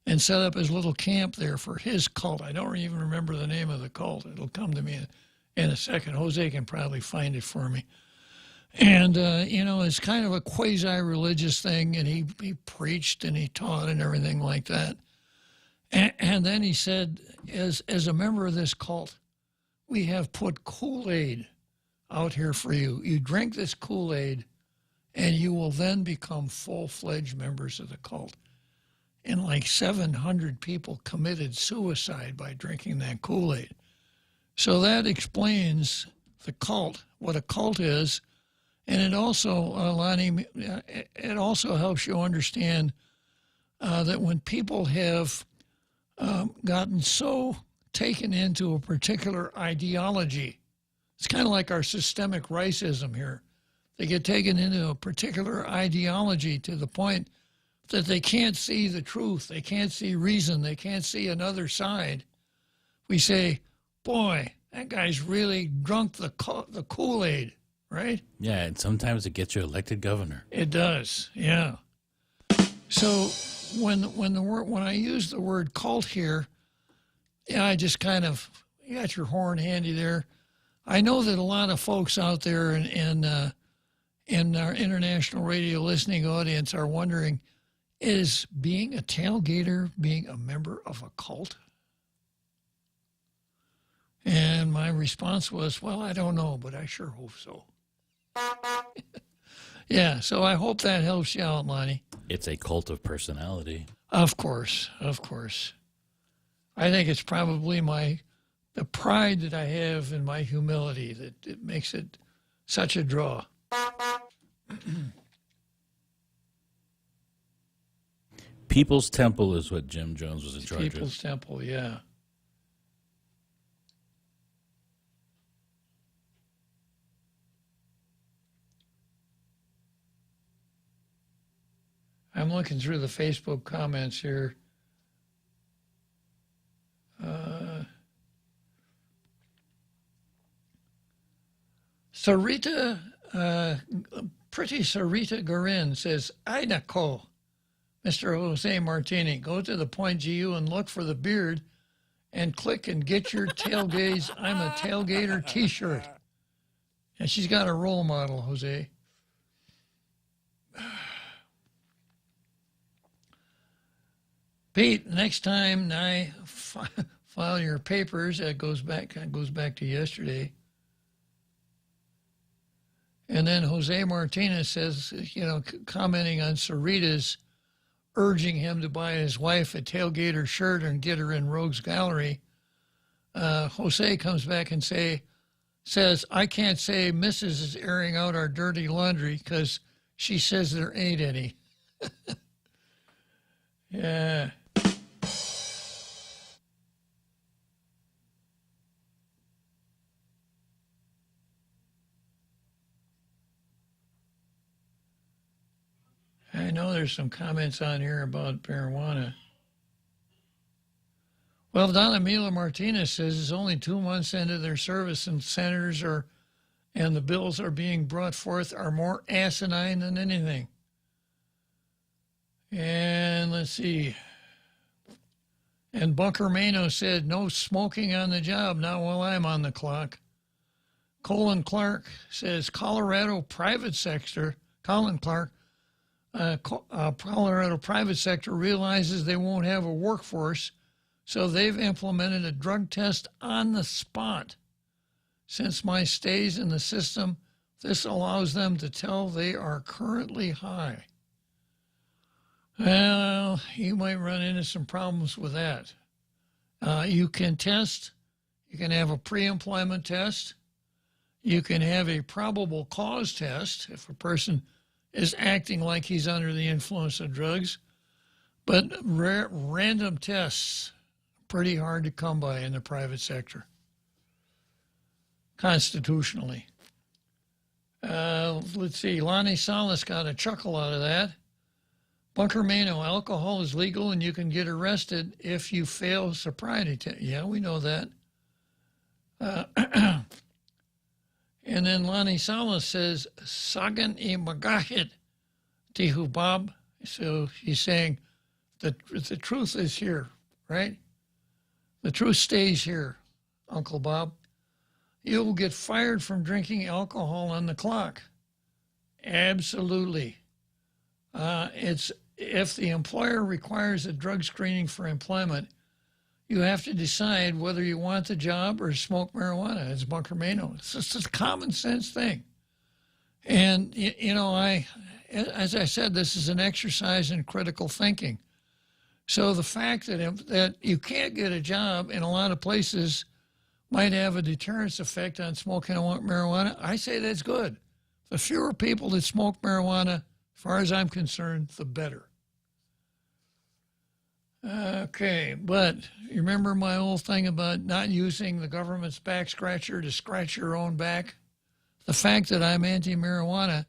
and set up his little camp there for his cult. I don't even remember the name of the cult. It'll come to me in a second. Jose can probably find it for me. And, you know, it's kind of a quasi-religious thing, and he preached and he taught and everything like that. And then he said, as a member of this cult, we have put Kool-Aid out here for you. You drink this Kool-Aid, and you will then become full-fledged members of the cult. And like 700 people committed suicide by drinking that Kool-Aid. So that explains the cult, what a cult is. And it also, Lonnie, it also helps you understand that when people have gotten so taken into a particular ideology, it's kind of like our systemic racism here. They get taken into a particular ideology to the point that they can't see the truth. They can't see reason. They can't see another side. We say, boy, that guy's really drunk the Kool-Aid, right? Yeah, and sometimes it gets you elected governor. It does, yeah. So when I use the word cult here, yeah, I just kind of, you got your horn handy there. I know that a lot of folks out there in our international radio listening audience are wondering, is being a tailgater being a member of a cult? And my response was, well, I don't know, but I sure hope so. Yeah, so I hope that helps you out, Lonnie. It's a cult of personality. Of course, of course. I think it's probably the pride that I have in my humility that it makes it such a draw. People's Temple is what Jim Jones was in charge of. People's Temple, yeah. I'm looking through the Facebook comments here. Sarita, pretty Sarita Garin says, Ainako, Mr. Jose Martini, go to the Point GU and look for the beard and click and get your tailgaze, I'm a tailgater t-shirt. And she's got a role model, Jose. Pete, next time I file your papers, that goes back to yesterday. And then Jose Martinez says, commenting on Sarita's urging him to buy his wife a tailgater shirt and get her in Rogues Gallery. Jose comes back and says, I can't say Mrs. is airing out our dirty laundry because she says there ain't any. Yeah. I know there's some comments on here about marijuana. Well, Donna Mila Martinez says it's only 2 months into their service and and the bills are being brought forth are more asinine than anything. And let's see. And Bunker Mano said, no smoking on the job, not while I'm on the clock. Colin Clark says, Colorado private sector realizes they won't have a workforce, so they've implemented a drug test on the spot. Since my stays in the system, this allows them to tell they are currently high. Well, you might run into some problems with that. You can test. You can have a pre-employment test. You can have a probable cause test if a person is acting like he's under the influence of drugs. But random tests, pretty hard to come by in the private sector, constitutionally. Let's see, Lonnie Salas got a chuckle out of that. Bunker Mano, alcohol is legal and you can get arrested if you fail sobriety test. Yeah, we know that. And then Lonnie Salas says, Sagan I magahit tihu Bob. So he's saying the truth is here, right? The truth stays here, Uncle Bob. You will get fired from drinking alcohol on the clock. Absolutely. It's if the employer requires a drug screening for employment, you have to decide whether you want the job or smoke marijuana. It's Bunker Mano. It's just a common sense thing. And, as I said, this is an exercise in critical thinking. So the fact that you can't get a job in a lot of places might have a deterrence effect on smoking marijuana. I say that's good. The fewer people that smoke marijuana, as far as I'm concerned, the better. Okay, but you remember my old thing about not using the government's back scratcher to scratch your own back? The fact that I'm anti-marijuana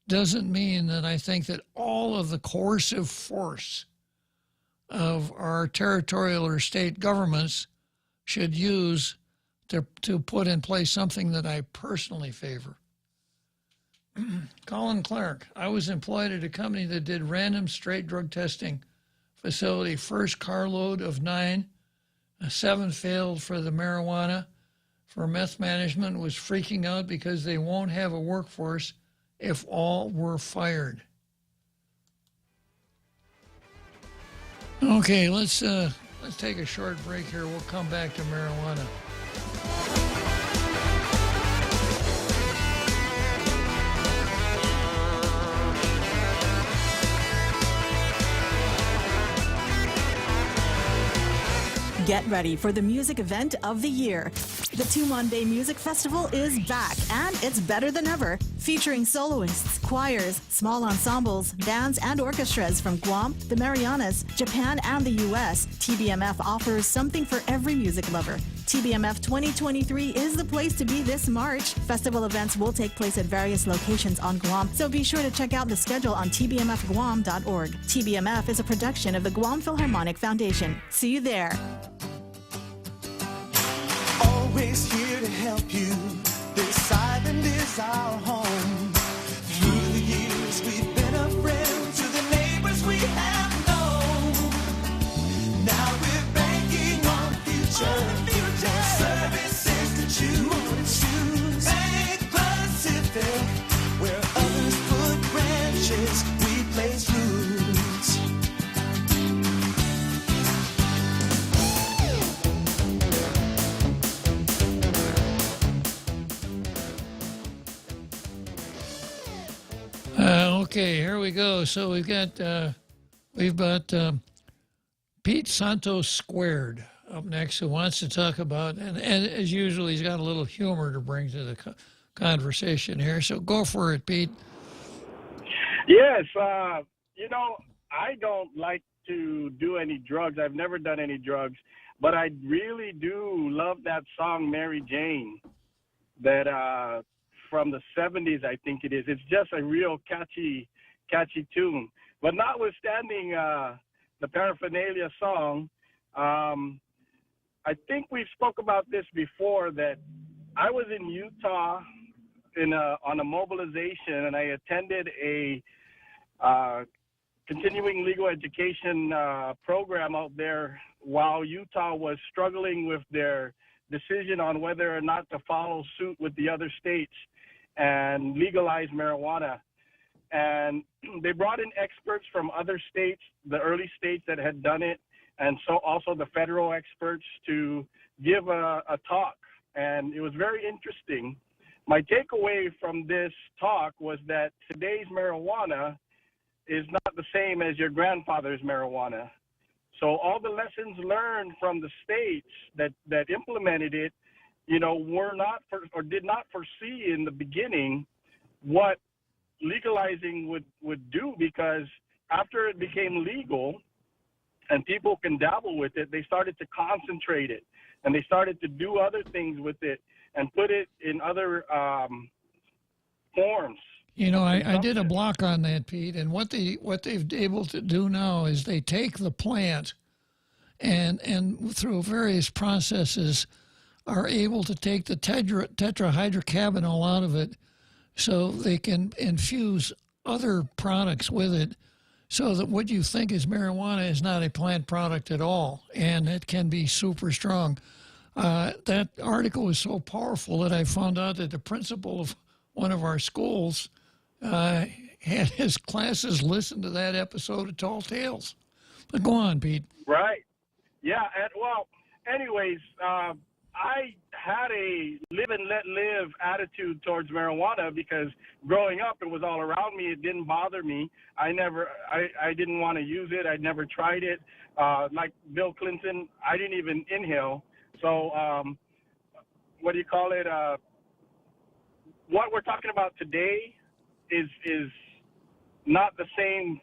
doesn't mean that I think that all of the coercive force of our territorial or state governments should use to put in place something that I personally favor. Colin Clark, I was employed at a company that did random straight drug testing facility. First carload of 9, 7 failed for the marijuana. For meth management was freaking out because they won't have a workforce if all were fired. Okay, let's take a short break here. We'll come back to marijuana. Get ready for the music event of the year. The Tumonde Music Festival is back, and it's better than ever. Featuring soloists, choirs, small ensembles, bands, and orchestras from Guam, the Marianas, Japan, and the U.S., TBMF offers something for every music lover. TBMF 2023 is the place to be this March. Festival events will take place at various locations on Guam, so be sure to check out the schedule on tbmfguam.org. TBMF is a production of the Guam Philharmonic Foundation. See you there. Always here to help you. This island is our home. Through the years, we've been a friend to the neighbors we have known. Now we're banking on the future. Services to choose. Bank Pacific, where others put branches, we place roots. Okay, here we go. So we've got Pete Santos Squared up next, who wants to talk about, and as usual, he's got a little humor to bring to the conversation here. So go for it, Pete. Yes, I don't like to do any drugs. I've never done any drugs, but I really do love that song "Mary Jane," that from the '70s, I think it is. It's just a real catchy tune. But notwithstanding the paraphernalia song, I think we've spoke about this before. That I was in Utah on a mobilization, and I attended a continuing legal education program out there while Utah was struggling with their decision on whether or not to follow suit with the other states and legalize marijuana. And they brought in experts from other states, the early states that had done it, and so also the federal experts to give a talk. And it was very interesting. My takeaway from this talk was that today's marijuana is not the same as your grandfather's marijuana. So all the lessons learned from the states that implemented it, were not or did not foresee in the beginning what legalizing would do, because after it became legal and people can dabble with it, they started to concentrate it, and they started to do other things with it and put it in other forms. I did a block on that, Pete, and what they've able to do now is they take the plant and through various processes are able to take the tetrahydrocannabinol out of it, so they can infuse other products with it, so that what you think is marijuana is not a plant product at all, and it can be super strong. That article was so powerful that I found out that the principal of one of our schools had his classes listen to that episode of Tall Tales. But go on, Pete. Right. Yeah. Anyways, I had a live and let live attitude towards marijuana, because growing up, it was all around me. It didn't bother me. I didn't want to use it. I never tried it. Like Bill Clinton, I didn't even inhale. So, what do you call it? What we're talking about today is not the same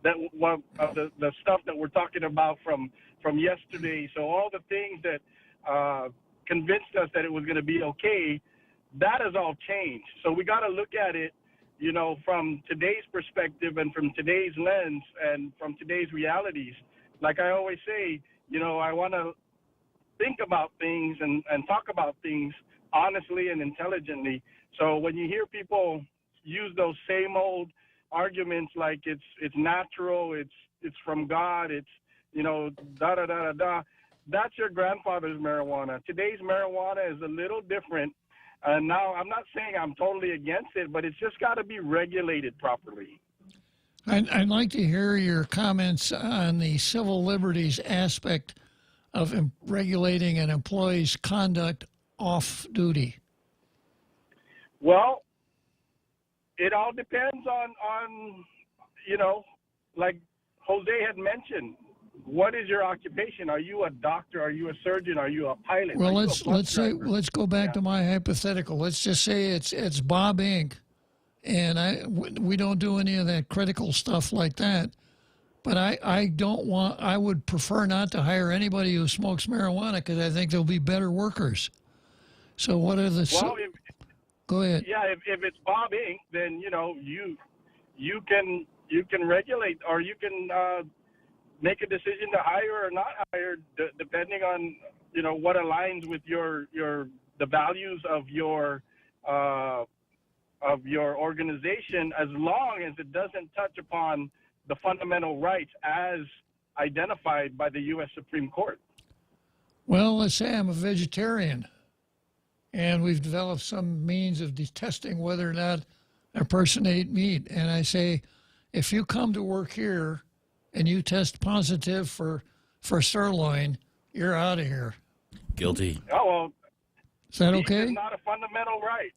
the stuff that we're talking about from yesterday. So all the things that convinced us that it was going to be okay, that has all changed. So we got to look at it, from today's perspective and from today's lens and from today's realities. Like I always say, I want to think about things and talk about things honestly and intelligently. So when you hear people use those same old arguments like it's natural, it's from God, it's da da da da da, that's your grandfather's marijuana. Today's marijuana is a little different. Now, I'm not saying I'm totally against it, but it's just got to be regulated properly. I'd like to hear your comments on the civil liberties aspect of regulating an employee's conduct off duty. Well, it all depends on like Jose had mentioned. What is your occupation? Are you a doctor? Are you a surgeon? Are you a pilot? Well, let's go back to my hypothetical. Let's just say it's Bob Inc. And we don't do any of that critical stuff like that. But I would prefer not to hire anybody who smokes marijuana, because I think they'll be better workers. So what are the... Go ahead. Yeah, if it's Bob Inc., then, you can regulate, or you can make a decision to hire or not hire, depending on, what aligns with the values of your organization, as long as it doesn't touch upon the fundamental rights as identified by the U.S. Supreme Court. Well, let's say I'm a vegetarian, and we've developed some means of testing whether or not a person ate meat. And I say, if you come to work here and you test positive for sirloin, you're out of here. Guilty. Oh, well. Is that okay? Beef is not a fundamental right,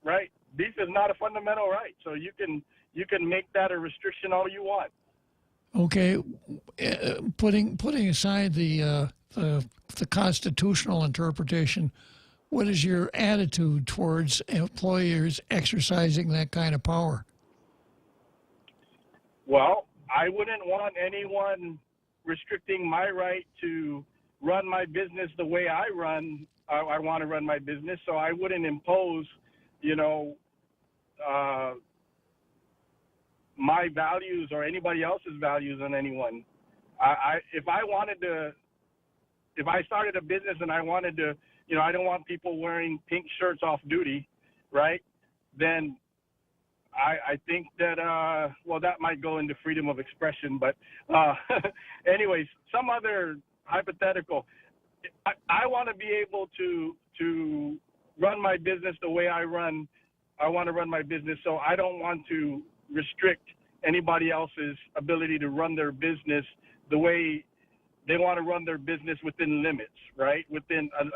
right? Beef is not a fundamental right. So you can you can make that a restriction all you want. Okay, putting aside the constitutional interpretation, what is your attitude towards employers exercising that kind of power? Well, I wouldn't want anyone restricting my right to run my business the way I want to run my business. So I wouldn't impose, my values or anybody else's values on anyone. If I started a business and I wanted to, I don't want people wearing pink shirts off duty, right? Then I think that, that might go into freedom of expression. But anyways, some other hypothetical. I want to be able to run my business the way I want to run my business. So I don't want to restrict anybody else's ability to run their business the way they want to run their business within limits, right?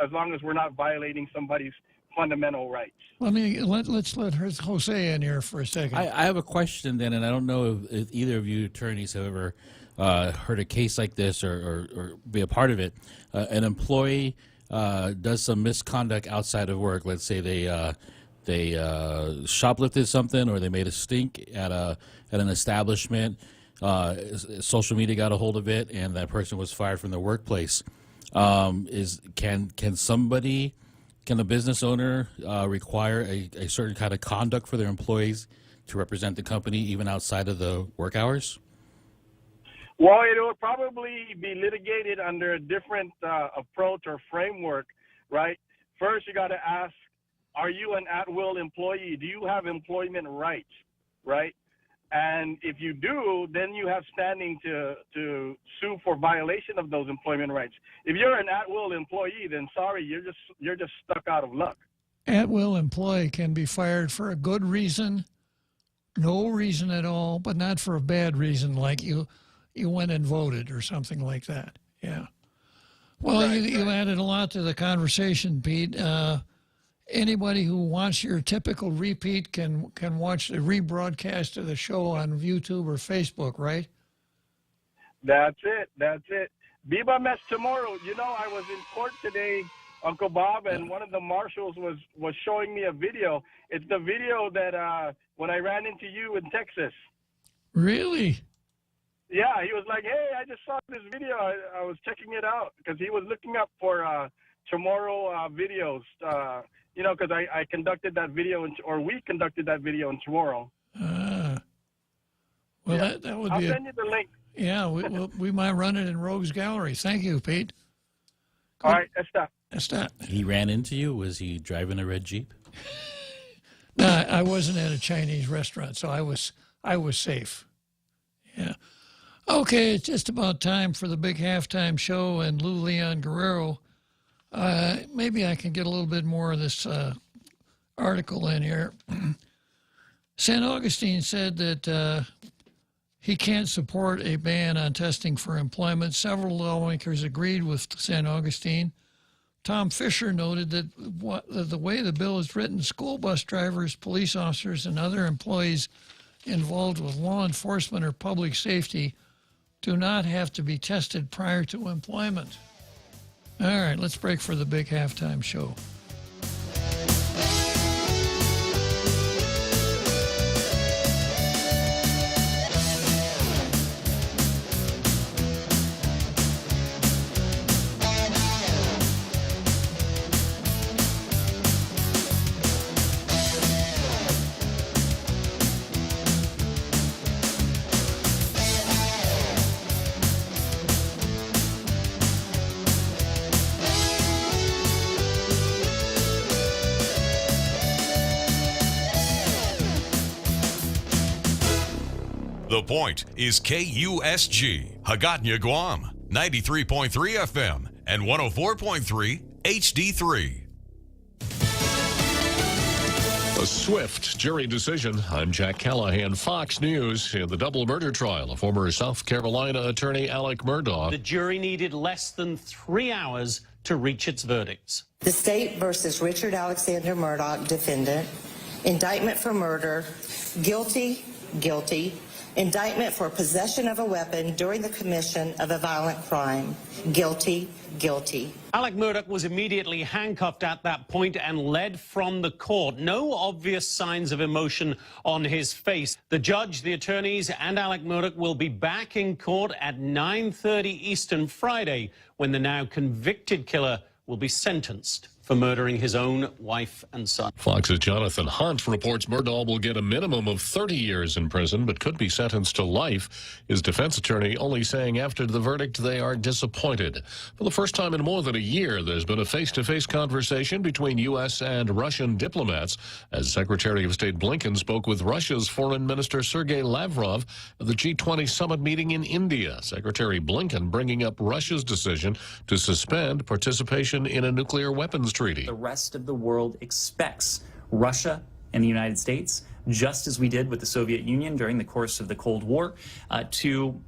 As long as we're not violating somebody's fundamental rights. Let's let Jose in here for a second. I have a question then, and I don't know if either of you attorneys have ever heard a case like this or be a part of it. An employee does some misconduct outside of work. Let's say they shoplifted something, or they made a stink at an establishment. Social media got a hold of it, and that person was fired from their workplace. Can a business owner require a certain kind of conduct for their employees to represent the company even outside of the work hours? Well, it would probably be litigated under a different approach or framework, right? First, you got to ask, are you an at-will employee? Do you have employment rights, right? And if you do, then you have standing to sue for violation of those employment rights. If you're an at-will employee, then sorry, you're just stuck out of luck. At-will employee can be fired for a good reason, no reason at all, but not for a bad reason, like you went and voted or something like that. Yeah. Well, right, you added a lot to the conversation, Pete. Anybody who wants your typical repeat can watch the rebroadcast of the show on YouTube or Facebook, right? That's it. Viva Mes tomorrow. I was in court today, Uncle Bob, and one of the marshals was showing me a video. It's the video that when I ran into you in Texas. Really? Yeah, he was like, hey, I just saw this video. I was checking it out because he was looking up for tomorrow videos. Because I conducted that video, we conducted that video in tomorrow. Well, yeah. that would I'll be. I'll send you the link. Yeah, we might run it in Rogues Gallery. Thank you, Pete. All right, that's that. He ran into you? Was he driving a red Jeep? No, I wasn't at a Chinese restaurant, so I was safe. Yeah. Okay, it's just about time for the big halftime show and Lou Leon Guerrero. Maybe I can get a little bit more of this article in here. St. Augustine said that he can't support a ban on testing for employment. Several lawmakers agreed with St. Augustine. Tom Fisher noted that the way the bill is written, school bus drivers, police officers, and other employees involved with law enforcement or public safety do not have to be tested prior to employment. All right, let's break for the big halftime show. The Point is KUSG, Hagåtña, Guam, 93.3 FM and 104.3 HD3. A swift jury decision. I'm Jack Callahan, Fox News. In the double murder trial of former South Carolina attorney Alec Murdaugh. The jury needed less than 3 hours to reach its verdicts. The State versus Richard Alexander Murdaugh, defendant. Indictment for murder. Guilty guilty. Indictment for possession of a weapon during the commission of a violent crime, guilty, guilty. Alec Murdaugh was immediately handcuffed at that point and led from the court. No obvious signs of emotion on his face. The judge, the attorneys, and Alec Murdaugh will be back in court at 9:30 Eastern Friday, when the now convicted killer will be sentenced for murdering his own wife and son. Fox's Jonathan Hunt reports Murdaugh will get a minimum of 30 years in prison, but could be sentenced to life. His defense attorney only saying after the verdict they are disappointed. For the first time in more than a year, there's been a face-to-face conversation between U.S. and Russian diplomats as Secretary of State Blinken spoke with Russia's Foreign Minister Sergei Lavrov at the G20 summit meeting in India. Secretary Blinken bringing up Russia's decision to suspend participation in a nuclear weapons treaty. The rest of the world expects Russia and the United States, just as we did with the Soviet Union during the course of the Cold War, to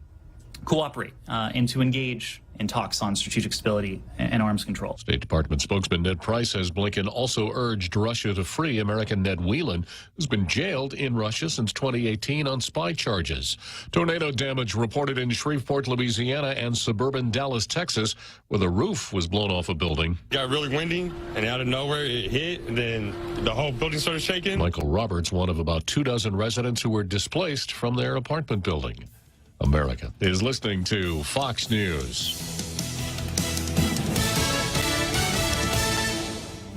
cooperate and to engage in talks on strategic stability and arms control. State Department spokesman Ned Price says Blinken also urged Russia to free American Ned Whelan, who's been jailed in Russia since 2018 on spy charges. Tornado damage reported in Shreveport, Louisiana, and suburban Dallas, Texas, where the roof was blown off a building. It got really windy, and out of nowhere it hit, and then the whole building started shaking. Michael Roberts, one of about 24 residents who were displaced from their apartment building. America is listening to Fox News.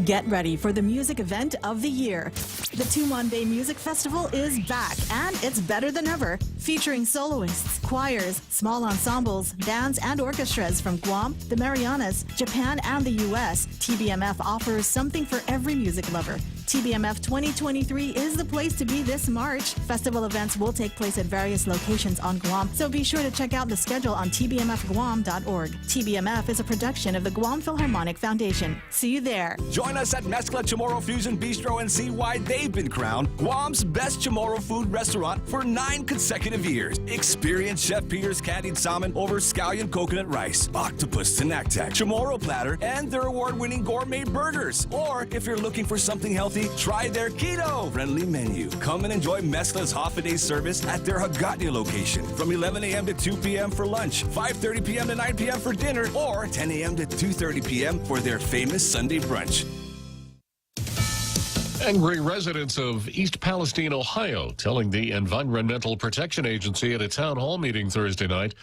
Get ready for the music event of the year. The Tumonde Music Festival is back, and it's better than ever, featuring soloists, choirs, small ensembles, bands, and orchestras from Guam, the Marianas, Japan, and the U.S. TBMF offers something for every music lover. TBMF 2023 is the place to be this March. Festival events will take place at various locations on Guam, so be sure to check out the schedule on tbmfguam.org. TBMF is a production of the Guam Philharmonic Foundation. See you there. Join us at Mezcla Chamorro Fusion Bistro and see why they've been crowned Guam's best Chamorro food restaurant for 9 consecutive years. Experience Chef Peter's candied salmon over scallion coconut rice, octopus tinactac, Chamorro platter, and their award-winning gourmet burgers. Or if you're looking for something healthy, try their keto-friendly menu. Come and enjoy Mezcla's half-a-day service at their Hagatnya location from 11 a.m. to 2 p.m. for lunch, 5:30 p.m. to 9 p.m. for dinner, or 10 a.m. to 2:30 p.m. for their famous Sunday brunch. Angry residents of East Palestine, Ohio, telling the Environmental Protection Agency at a town hall meeting Thursday night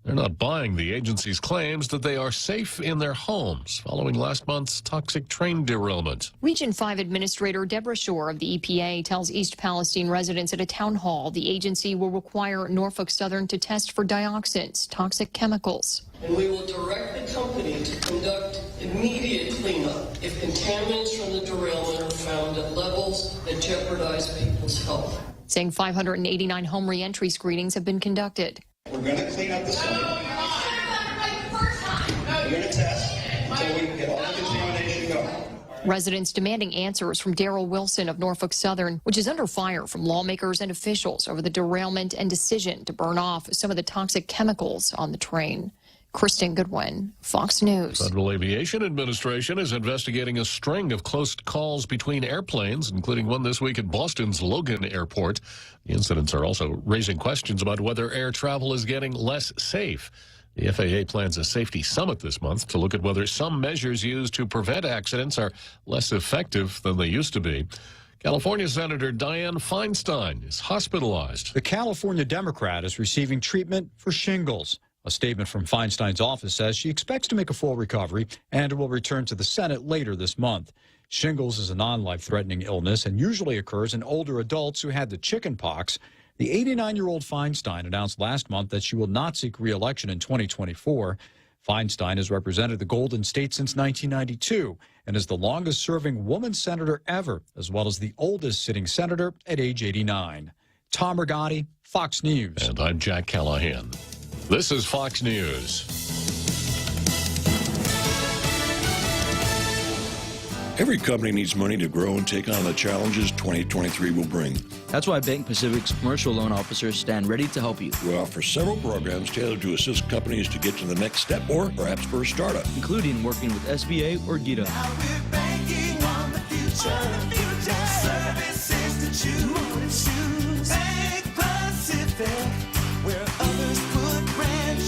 they're not buying the agency's claims that they are safe in their homes following last month's toxic train derailment. Region 5 Administrator Deborah Shore of the EPA tells East Palestine residents at a town hall the agency will require Norfolk Southern to test for dioxins, toxic chemicals. And we will direct the company to conduct immediate cleanup if contaminants from the derailment are found at levels that jeopardize people's health. Saying 589 home reentry screenings have been conducted. We're going to clean up the site. We're going to test until we can get all the contamination going. Residents demanding answers from Daryl Wilson of Norfolk Southern, which is under fire from lawmakers and officials over the derailment and decision to burn off some of the toxic chemicals on the train. Kristen Goodwin, Fox News. Federal Aviation Administration is investigating a string of close calls between airplanes, including one this week at Boston's Logan Airport. The incidents are also raising questions about whether air travel is getting less safe. The FAA plans a safety summit this month to look at whether some measures used to prevent accidents are less effective than they used to be. California Senator Dianne Feinstein is hospitalized. The California Democrat is receiving treatment for shingles. A statement from Feinstein's office says she expects to make a full recovery and will return to the Senate later this month. Shingles is a non-life-threatening illness and usually occurs in older adults who had the chicken pox. The 89-year-old Feinstein announced last month that she will not seek re-election in 2024. Feinstein has represented the Golden State since 1992 and is the longest-serving woman senator ever, as well as the oldest sitting senator at age 89. Tom Rigotti, Fox News. And I'm Jack Callahan. This is Fox News. Every company needs money to grow and take on the challenges 2023 will bring. That's why Bank Pacific's commercial loan officers stand ready to help you. We offer several programs tailored to assist companies to get to the next step or perhaps for a startup. Including working with SBA or GITA. Banking on the future. Services to choose. Bank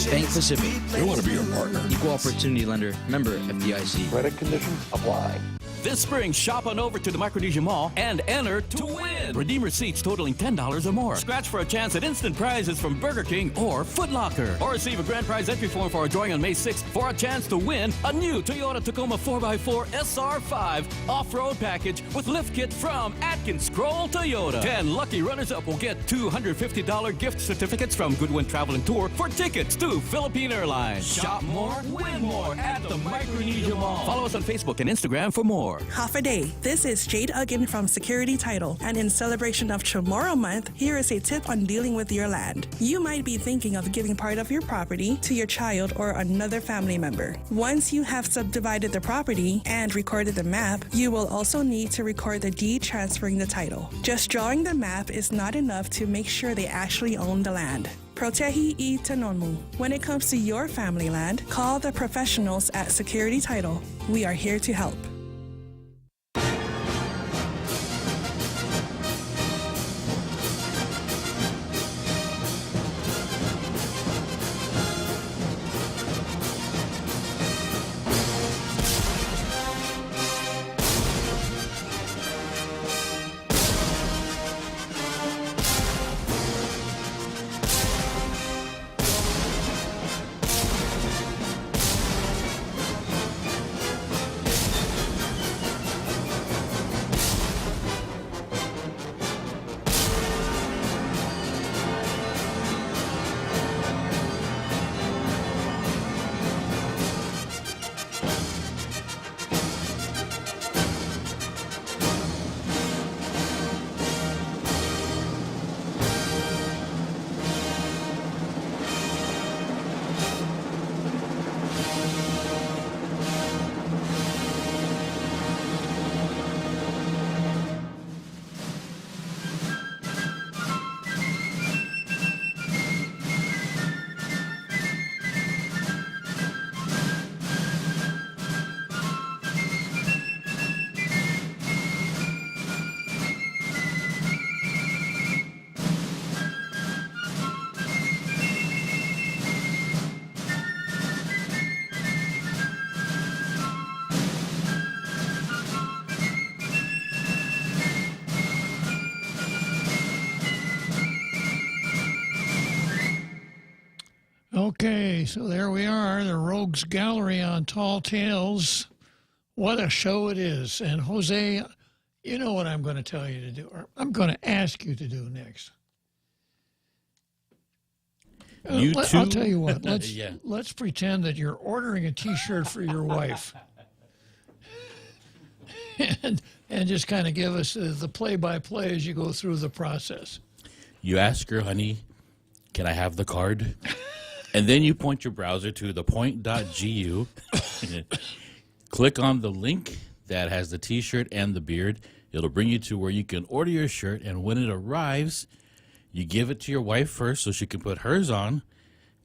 Bank Pacific. We want to be your partner. Equal Opportunity Lender. Member FDIC. Credit conditions apply. This spring, shop on over to the Micronesia Mall and enter to win. Redeem receipts totaling $10 or more. Scratch for a chance at instant prizes from Burger King or Foot Locker. Or receive a grand prize entry form for a drawing on May 6th for a chance to win a new Toyota Tacoma 4x4 SR5 off-road package with lift kit from Atkins Kroll Toyota. 10 lucky runners-up will get $250 gift certificates from Goodwin Travel and Tour for tickets to Philippine Airlines. Shop more, win more at the Micronesia Mall. Follow us on Facebook and Instagram for more. Half a day. This is Jade Uggan from Security Title, and in celebration of Tomorrow Month, here is a tip on dealing with your land. You might be thinking of giving part of your property to your child or another family member. Once you have subdivided the property and recorded the map, you will also need to record the deed transferring the title. Just drawing the map is not enough to make sure they actually own the land. Protehi I Tanonmu. When it comes to your family land, call the professionals at Security Title. We are here to help. Okay, so there we are, the Rogues Gallery on Tall Tales. What a show it is. And Jose, you know what I'm going to tell you to do, or I'm going to ask you to do next. I'll tell you what, let's pretend that you're ordering a T-shirt for your wife. and just kind of give us the play-by-play as you go through the process. You ask her, honey, can I have the card? And then you point your browser to thepoint.gu. Click on the link that has the T-shirt and the beard. It'll bring you to where you can order your shirt, and when it arrives, you give it to your wife first so she can put hers on,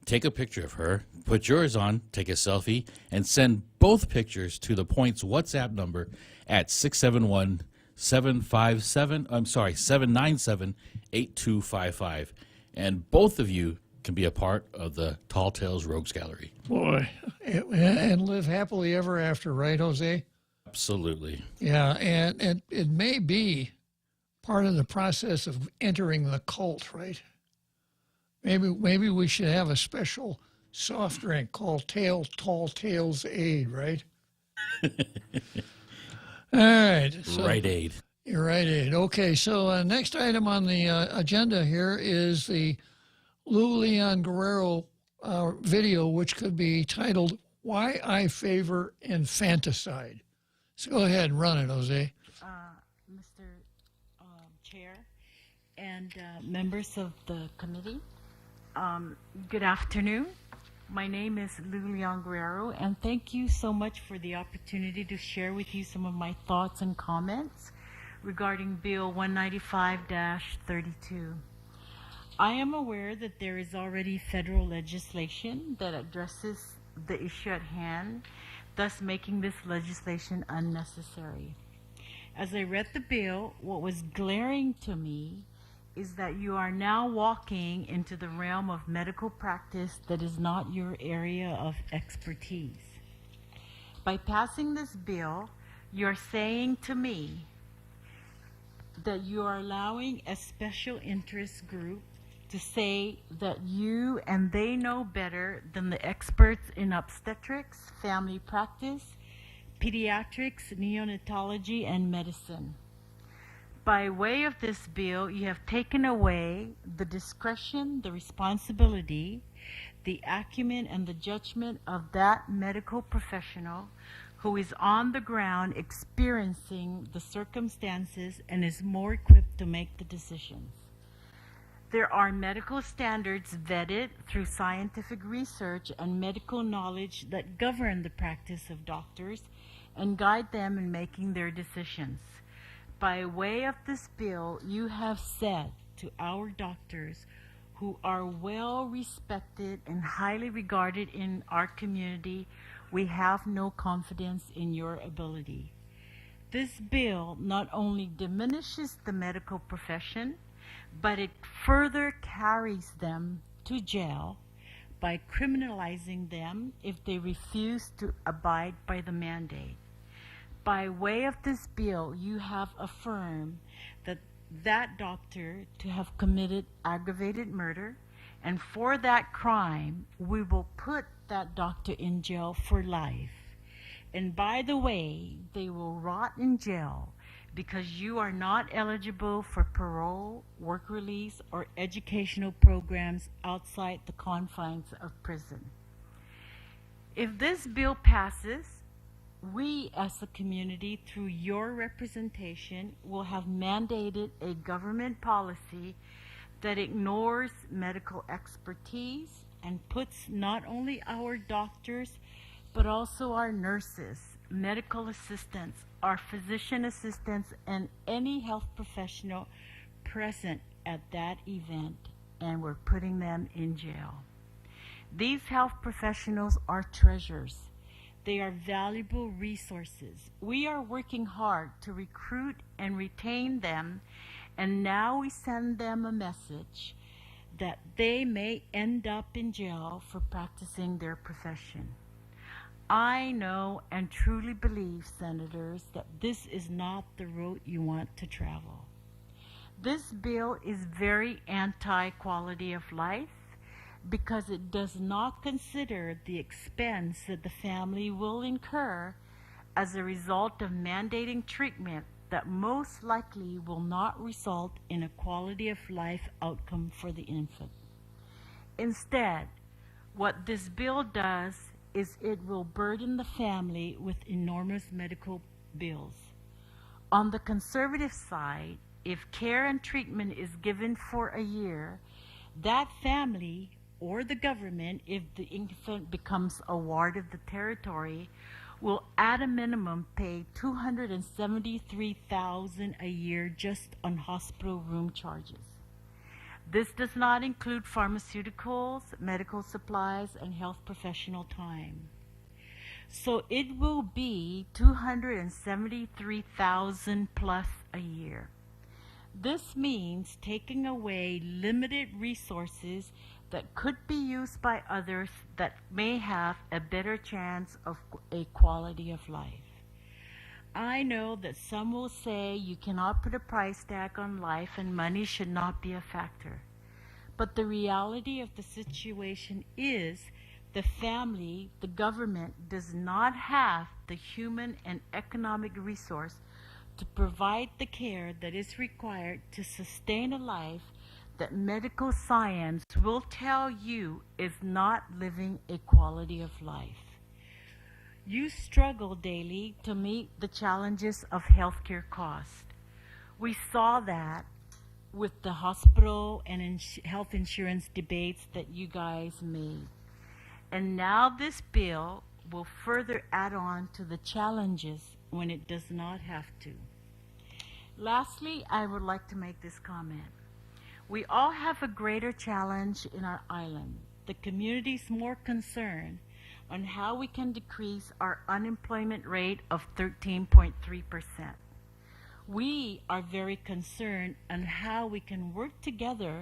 take a picture of her, put yours on, take a selfie, and send both pictures to the Point's WhatsApp number at 797-8255. And both of you can be a part of the Tall Tales Rogues Gallery. Boy, and live happily ever after, right, Jose? Absolutely. Yeah, and it may be part of the process of entering the cult, right? Maybe we should have a special soft drink called Tall Tales Aid, right? All right. So, Right Aid. You're Right Aid. Okay, so next item on the agenda here is the Lou Leon Guerrero video, which could be titled, Why I Favor Infanticide. So go ahead and run it, Jose. Mr. Chair and members of the committee, good afternoon. My name is Lou Leon Guerrero, and thank you so much for the opportunity to share with you some of my thoughts and comments regarding Bill 195-32. I am aware that there is already federal legislation that addresses the issue at hand, thus making this legislation unnecessary. As I read the bill, what was glaring to me is that you are now walking into the realm of medical practice that is not your area of expertise. By passing this bill, you're saying to me that you are allowing a special interest group to say that you and they know better than the experts in obstetrics, family practice, pediatrics, neonatology, and medicine. By way of this bill, you have taken away the discretion, the responsibility, the acumen, and the judgment of that medical professional who is on the ground experiencing the circumstances and is more equipped to make the decisions. There are medical standards vetted through scientific research and medical knowledge that govern the practice of doctors and guide them in making their decisions. By way of this bill, you have said to our doctors, who are well respected and highly regarded in our community, we have no confidence in your ability. This bill not only diminishes the medical profession, but it further carries them to jail by criminalizing them if they refuse to abide by the mandate. By way of this bill, you have affirmed that doctor to have committed aggravated murder, and for that crime, we will put that doctor in jail for life. And by the way, they will rot in jail because you are not eligible for parole, work release, or educational programs outside the confines of prison. If this bill passes, we as a community, through your representation, will have mandated a government policy that ignores medical expertise and puts not only our doctors, but also our nurses, medical assistants, our physician assistants, and any health professional present at that event, and we're putting them in jail. These health professionals are treasures. They are valuable resources. We are working hard to recruit and retain them, and now we send them a message that they may end up in jail for practicing their profession. I know and truly believe, Senators, that this is not the route you want to travel. This bill is very anti-quality of life, because it does not consider the expense that the family will incur as a result of mandating treatment that most likely will not result in a quality of life outcome for the infant. Instead, what this bill does is it will burden the family with enormous medical bills. On the conservative side, if care and treatment is given for a year, that family or the government, if the infant becomes a ward of the territory, will at a minimum pay $273,000 a year just on hospital room charges. This does not include pharmaceuticals, medical supplies, and health professional time. So it will be $273,000 plus a year. This means taking away limited resources that could be used by others that may have a better chance of a quality of life. I know that some will say you cannot put a price tag on life and money should not be a factor. But the reality of the situation is the family, the government, does not have the human and economic resource to provide the care that is required to sustain a life that medical science will tell you is not living a quality of life. You struggle daily to meet the challenges of healthcare cost. We saw that with the hospital and health insurance debates that you guys made. And now this bill will further add on to the challenges when it does not have to. Lastly, I would like to make this comment. We all have a greater challenge in our island. The community's more concerned on how we can decrease our unemployment rate of 13.3%. We are very concerned on how we can work together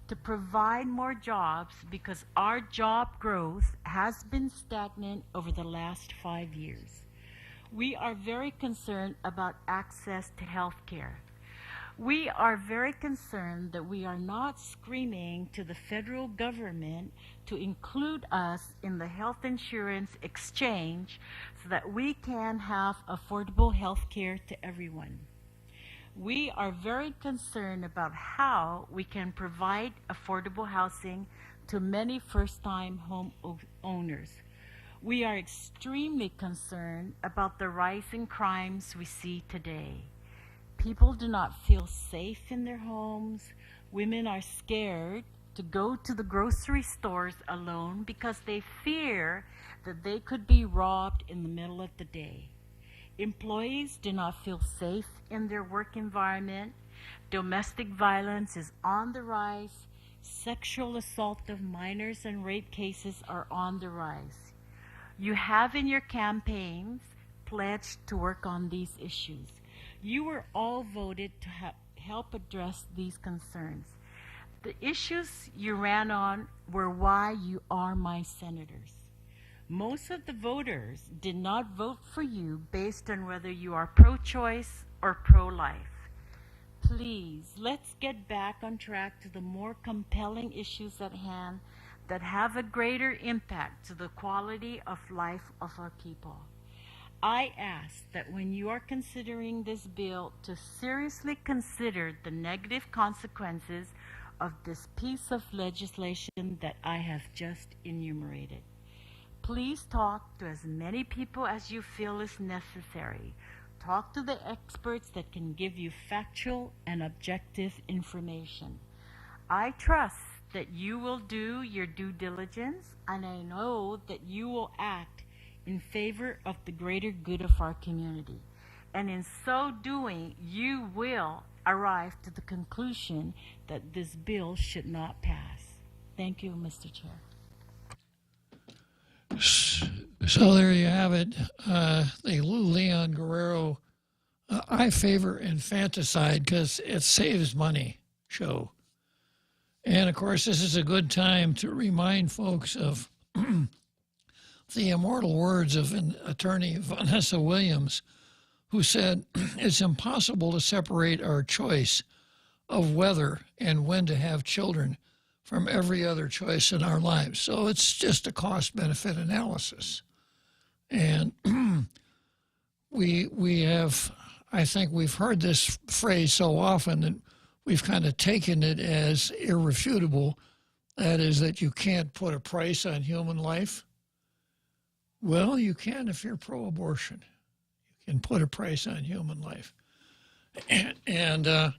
to provide more jobs because our job growth has been stagnant over the last 5 years. We are very concerned about access to health care. We are very concerned that we are not screaming to the federal government to include us in the health insurance exchange so that we can have affordable health care to everyone. We are very concerned about how we can provide affordable housing to many first-time home owners. We are extremely concerned about the rising crimes we see today. People do not feel safe in their homes. Women are scared to go to the grocery stores alone because they fear that they could be robbed in the middle of the day. Employees do not feel safe in their work environment. Domestic violence is on the rise. Sexual assault of minors and rape cases are on the rise. You have in your campaigns pledged to work on these issues. You were all voted to help address these concerns. The issues you ran on were why you are my senators. Most of the voters did not vote for you based on whether you are pro-choice or pro-life. Please, let's get back on track to the more compelling issues at hand that have a greater impact to the quality of life of our people. I ask that when you are considering this bill to seriously consider the negative consequences of this piece of legislation that I have just enumerated. Please talk to as many people as you feel is necessary. Talk to the experts that can give you factual and objective information. I trust that you will do your due diligence, and I know that you will act in favor of the greater good of our community. And in so doing, you will arrive to the conclusion that this bill should not pass. Thank you, Mr. Chair. So there you have it. The Lou Leon Guerrero, I favor infanticide because it saves money show. And of course, this is a good time to remind folks of the immortal words of an attorney, Vanessa Williams, who said, "It's impossible to separate our choice of whether and when to have children from every other choice in our lives." So it's just a cost-benefit analysis. And we have, I think we've heard this phrase so often that we've kind of taken it as irrefutable. That is that you can't put a price on human life. Well, you can if you're pro-abortion. You can put a price on human life. And the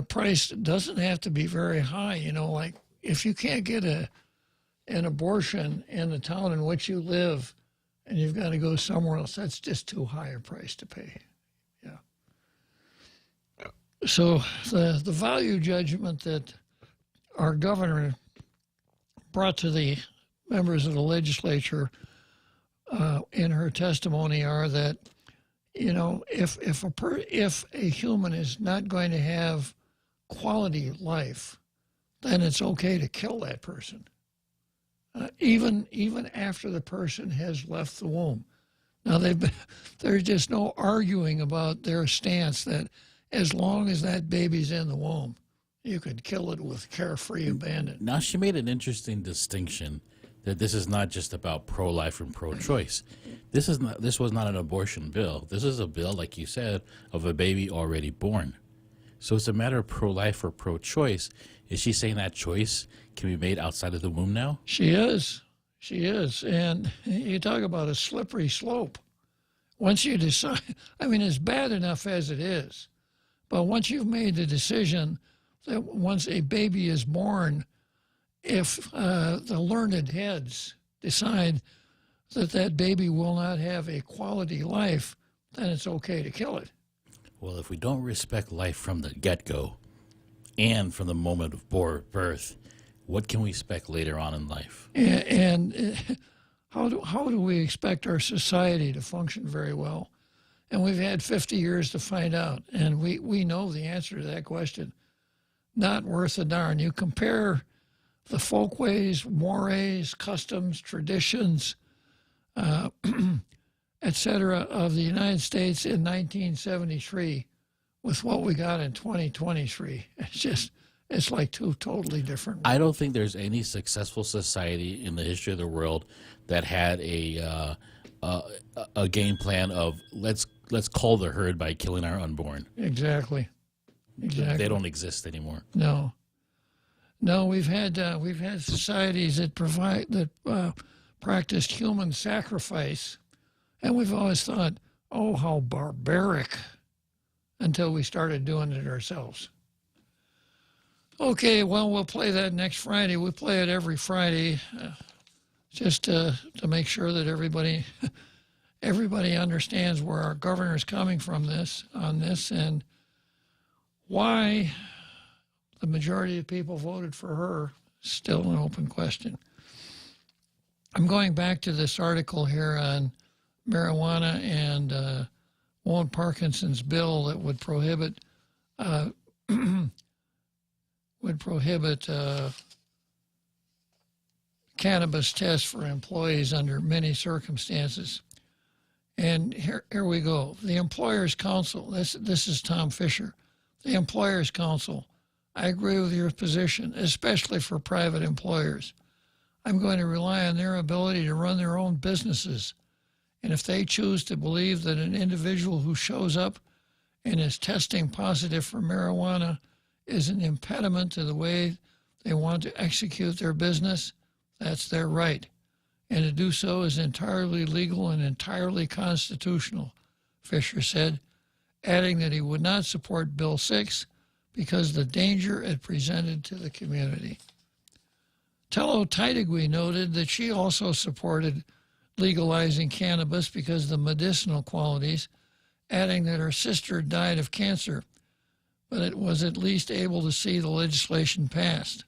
price doesn't have to be very high. You know, like if you can't get an abortion in the town in which you live and you've got to go somewhere else, that's just too high a price to pay. Yeah. So the value judgment that our governor brought to the members of the legislature in her testimony are that, you know, if a human is not going to have quality life, then it's okay to kill that person, even after the person has left the womb. Now there's just no arguing about their stance that as long as that baby's in the womb, you could kill it with carefree abandon. Now she made an interesting distinction that this is not just about pro-life and pro-choice. This was not an abortion bill. This is a bill, like you said, of a baby already born. So it's a matter of pro-life or pro-choice. Is she saying that choice can be made outside of the womb now? She is. She is. And you talk about a slippery slope. Once you decide, I mean, it's bad enough as it is, but once you've made the decision that once a baby is born, if the learned heads decide that that baby will not have a quality life, then it's okay to kill it. Well, if we don't respect life from the get-go and from the moment of birth, what can we expect later on in life? And how do we expect our society to function very well And we've had 50 years to find out. And we know the answer to that question. Not worth a darn. You compare the folkways, mores, customs, traditions, etc. of the United States in 1973 with what we got in 2023. It's like two totally different. I don't think there's any successful society in the history of the world that had a game plan of let's cull the herd by killing our unborn. Exactly. They don't exist anymore. No, we've had societies that practiced human sacrifice, and we've always thought, oh, how barbaric, until we started doing it ourselves. Okay, well, we'll play that next Friday. We play it every Friday, just to make sure that everybody understands where our governor is coming from on this, and why the majority of people voted for her. Still an open question. I'm going back to this article here on marijuana and Warren Parkinson's bill that would prohibit cannabis tests for employees under many circumstances. And here we go. The Employers Council, this is Tom Fisher. The Employers Council, I agree with your position, especially for private employers. I'm going to rely on their ability to run their own businesses. And if they choose to believe that an individual who shows up and is testing positive for marijuana is an impediment to the way they want to execute their business, that's their right. And to do so is entirely legal and entirely constitutional, Fisher said, adding that he would not support Bill 6 because of the danger it presented to the community. Tello Taitigui noted that she also supported legalizing cannabis because of the medicinal qualities, adding that her sister died of cancer, but it was at least able to see the legislation passed.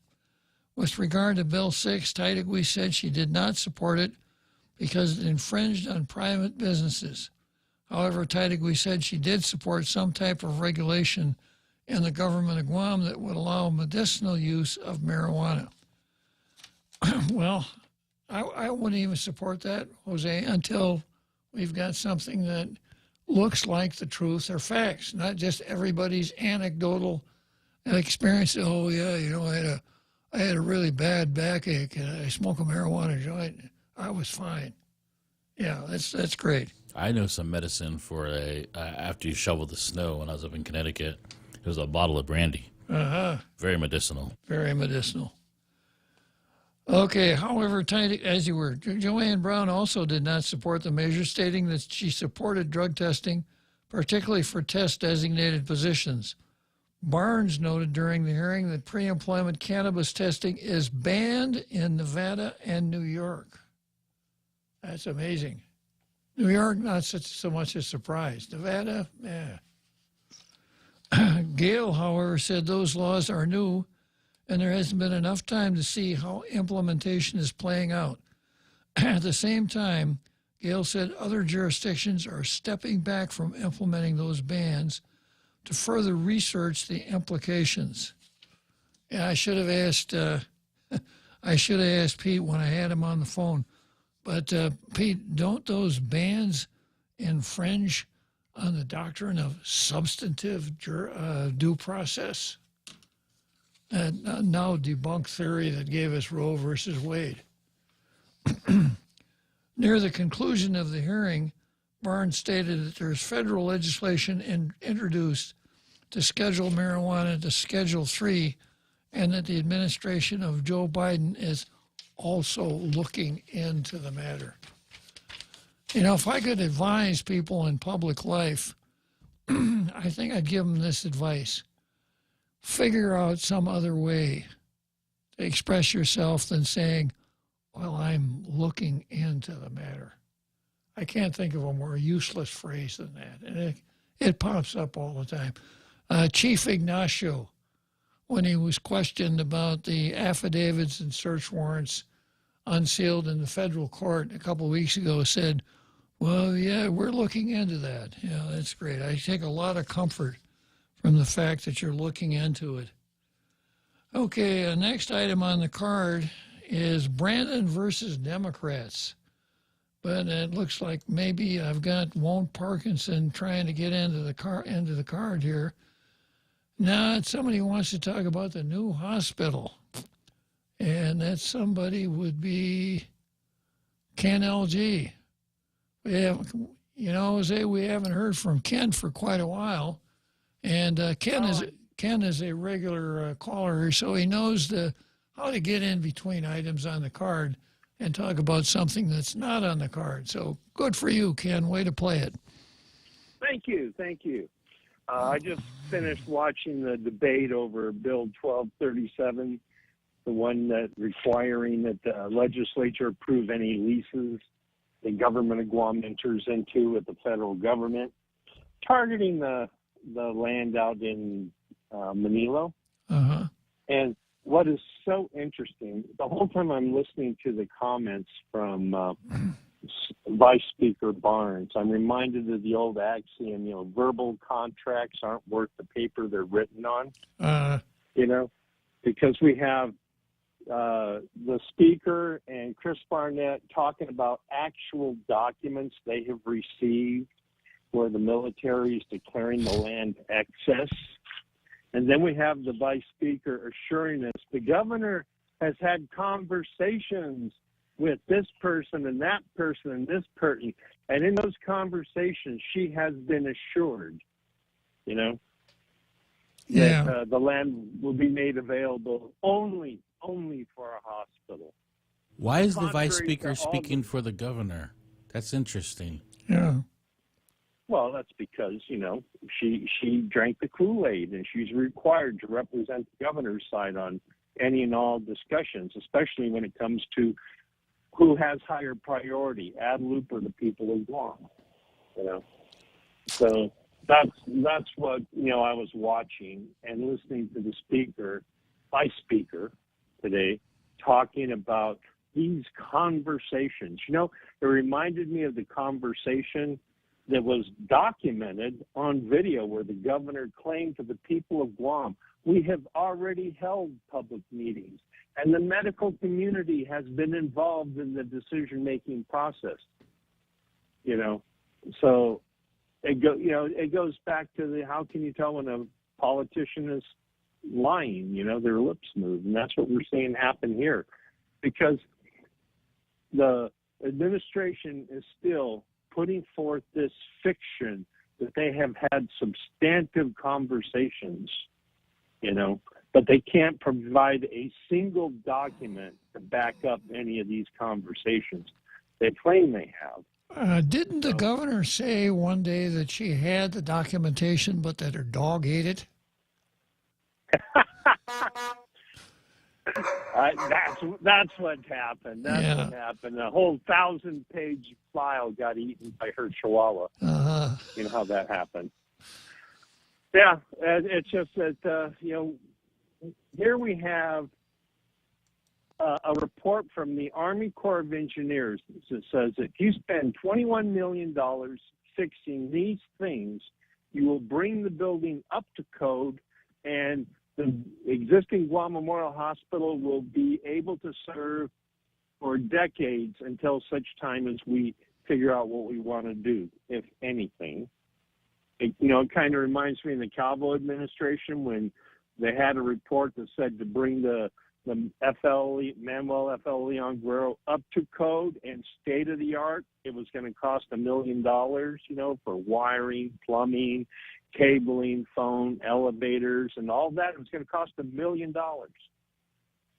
With regard to Bill 6, Taitigui said she did not support it because it infringed on private businesses. However, Taitigui said she did support some type of regulation in the government of Guam that would allow medicinal use of marijuana. Well, I wouldn't even support that, Jose, until we've got something that looks like the truth or facts, not just everybody's anecdotal experience. Oh, yeah, I had a really bad backache and I smoked a marijuana joint. I was fine. Yeah, that's great. I know some medicine for after you shovel the snow when I was up in Connecticut. It was a bottle of brandy. Uh-huh. Very medicinal. Very medicinal. Okay, however, as you were, Joanne Brown also did not support the measure, stating that she supported drug testing, particularly for test-designated positions. Barnes noted during the hearing that pre-employment cannabis testing is banned in Nevada and New York. That's amazing. New York, not so much a surprise. Nevada, yeah. Gale, however, said those laws are new and there hasn't been enough time to see how implementation is playing out. At the same time, Gale said other jurisdictions are stepping back from implementing those bans to further research the implications. Yeah, I should have asked Pete when I had him on the phone. But Pete, don't those bans infringe on the doctrine of substantive due process? And now debunk theory that gave us Roe versus Wade. Near the conclusion of the hearing, Barnes stated that there's federal legislation introduced to schedule marijuana to Schedule 3, and that the administration of Joe Biden is also looking into the matter. You know, if I could advise people in public life, I think I'd give them this advice. Figure out some other way to express yourself than saying, well, I'm looking into the matter. I can't think of a more useless phrase than that. And it pops up all the time. Chief Ignacio, when he was questioned about the affidavits and search warrants unsealed in the federal court a couple of weeks ago, said, Well, yeah, we're looking into that. Yeah, that's great. I take a lot of comfort from the fact that you're looking into it. Okay, next item on the card is Brandon versus Democrats. But it looks like maybe I've got Won't Parkinson trying to get into the card here. Now, somebody wants to talk about the new hospital. And that somebody would be Ken LG. We have, Jose, we haven't heard from Ken for quite a while. And Ken is a regular caller, so he knows how to get in between items on the card and talk about something that's not on the card. So good for you, Ken. Way to play it. Thank you. I just finished watching the debate over Bill 1237, the one that requiring that the legislature approve any leases the government of Guam enters into with the federal government, targeting the land out in Manilo. Uh-huh. And what is so interesting, the whole time I'm listening to the comments from Vice Speaker Barnes, I'm reminded of the old axiom, verbal contracts aren't worth the paper they're written on. Because we have the Speaker and Chris Barnett talking about actual documents they have received where the military is declaring the land excess. And then we have the Vice Speaker assuring us the governor has had conversations with this person and that person and this person. And in those conversations, she has been assured, that the land will be made available only for a hospital. Why is the Vice Speaker speaking for the governor? That's interesting. Yeah. Well, that's because, she drank the Kool-Aid and she's required to represent the governor's side on any and all discussions, especially when it comes to who has higher priority, ad loop or the people of Guam, So that's what, I was watching and listening to the speaker, Vice Speaker today, talking about these conversations. It reminded me of the conversation that was documented on video where the governor claimed to the people of Guam, we have already held public meetings and the medical community has been involved in the decision-making process. So it goes back to how can you tell when a politician is lying, their lips move. And that's what we're seeing happen here because the administration is still putting forth this fiction that they have had substantive conversations, but they can't provide a single document to back up any of these conversations. They claim they have. Didn't the governor say one day that she had the documentation, but that her dog ate it? That's what happened. What happened. A whole 1,000-page file got eaten by her chihuahua. Uh-huh. You know how that happened. Yeah, it's just that, here we have a report from the Army Corps of Engineers that says if you spend $21 million fixing these things, you will bring the building up to code and the existing Guam Memorial Hospital will be able to serve for decades until such time as we figure out what we want to do, if anything. It kind of reminds me of the Calvo administration when they had a report that said to bring the Manuel F.L. Leon Guerrero up to code and state of the art. It was going to cost $1 million, for wiring, plumbing, cabling, phone, elevators, and all that. It was going to cost $1 million.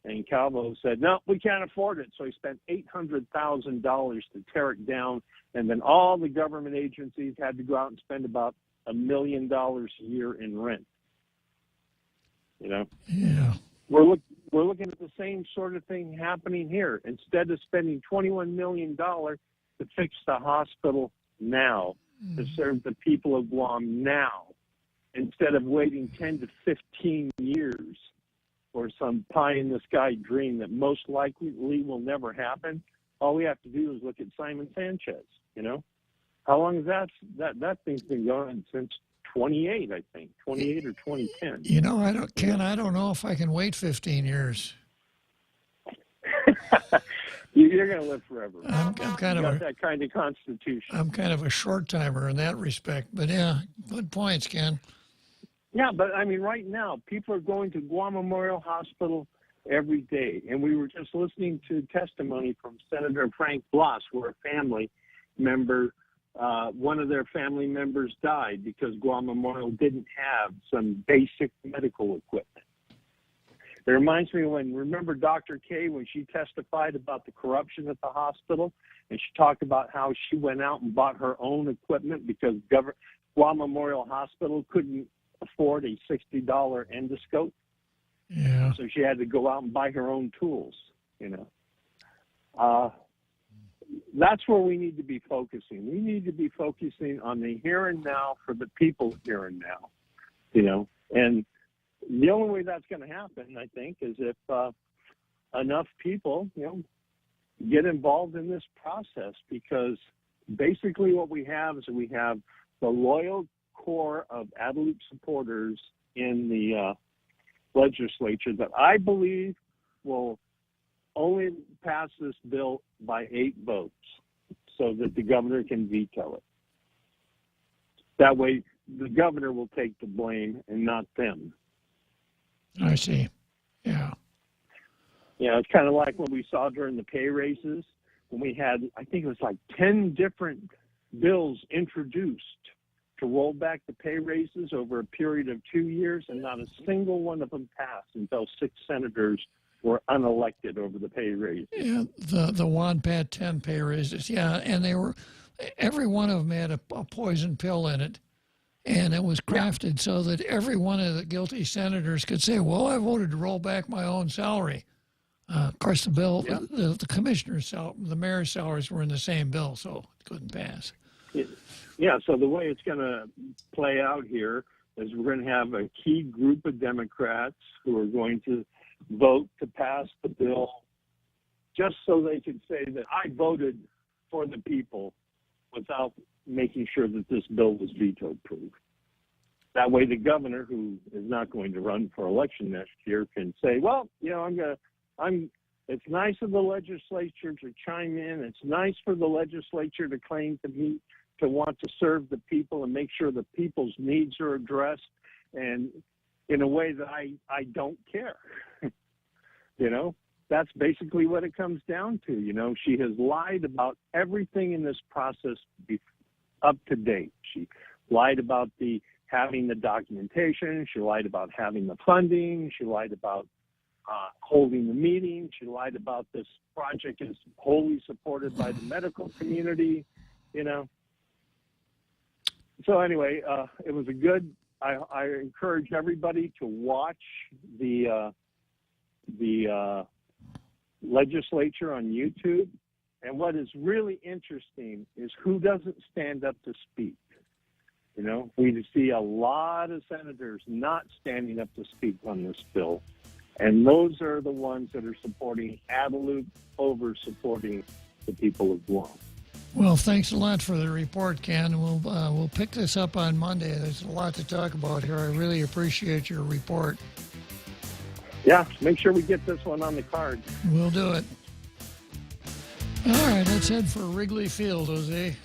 And Calvo said, no, we can't afford it. So he spent $800,000 to tear it down. And then all the government agencies had to go out and spend about $1 million a year in rent. Yeah. We're looking at the same sort of thing happening here. Instead of spending $21 million to fix the hospital now, to serve the people of Guam now, instead of waiting 10 to 15 years for some pie-in-the-sky dream that most likely will never happen, all we have to do is look at Simon Sanchez, How long is that thing's been going? Since 28, I think. 28 or 2010. You know, I don't know if I can wait 15 years. You're going to live forever. I'm kind of that kind of constitution. I'm kind of a short timer in that respect. But yeah, good points, Ken. Yeah, but I mean, right now, people are going to Guam Memorial Hospital every day. And we were just listening to testimony from Senator Frank Bloss, where a family member, one of their family members died because Guam Memorial didn't have some basic medical equipment. It reminds me remember Dr. K, when she testified about the corruption at the hospital, and she talked about how she went out and bought her own equipment because Guam Memorial Hospital couldn't afford a $60 endoscope. Yeah. So she had to go out and buy her own tools, That's where we need to be focusing. We need to be focusing on the here and now for the people here and now, And the only way that's going to happen, I think, is if enough people, get involved in this process, because basically what we have is we have the loyal core of Adelup supporters in the legislature that I believe will only pass this bill by 8 votes so that the governor can veto it. That way the governor will take the blame and not them. I see. Yeah. Yeah, it's kind of like what we saw during the pay raises when we had, I think it was like 10 different bills introduced to roll back the pay raises over a period of 2 years, and not a single one of them passed until 6 senators were unelected over the pay raises. Yeah, the WANPAT 10 pay raises. Yeah, and every one of them had a poison pill in it. And it was crafted so that every one of the guilty senators could say, well, I voted to roll back my own salary. Of course, the bill, the commissioner's salary, the mayor's salaries were in the same bill, so it couldn't pass. Yeah, so the way it's going to play out here is we're going to have a key group of Democrats who are going to vote to pass the bill just so they can say that I voted for the people without making sure that this bill was veto-proof. That way the governor, who is not going to run for election next year, can say, well, it's nice of the legislature to chime in. It's nice for the legislature to claim to want to serve the people and make sure the people's needs are addressed, and in a way that I don't care. That's basically what it comes down to. She has lied about everything in this process up to date. She lied about having the documentation. She lied about having the funding. She lied about holding the meeting. She lied about this project is wholly supported by the medical community, So anyway, it was a good, I encourage everybody to watch the legislature on YouTube. And what is really interesting is who doesn't stand up to speak. We see a lot of senators not standing up to speak on this bill. And those are the ones that are supporting Adelup over supporting the people of Guam. Well, thanks a lot for the report, Ken. We'll pick this up on Monday. There's a lot to talk about here. I really appreciate your report. Yeah, make sure we get this one on the card. We'll do it. All right, let's head for Wrigley Field, Jose.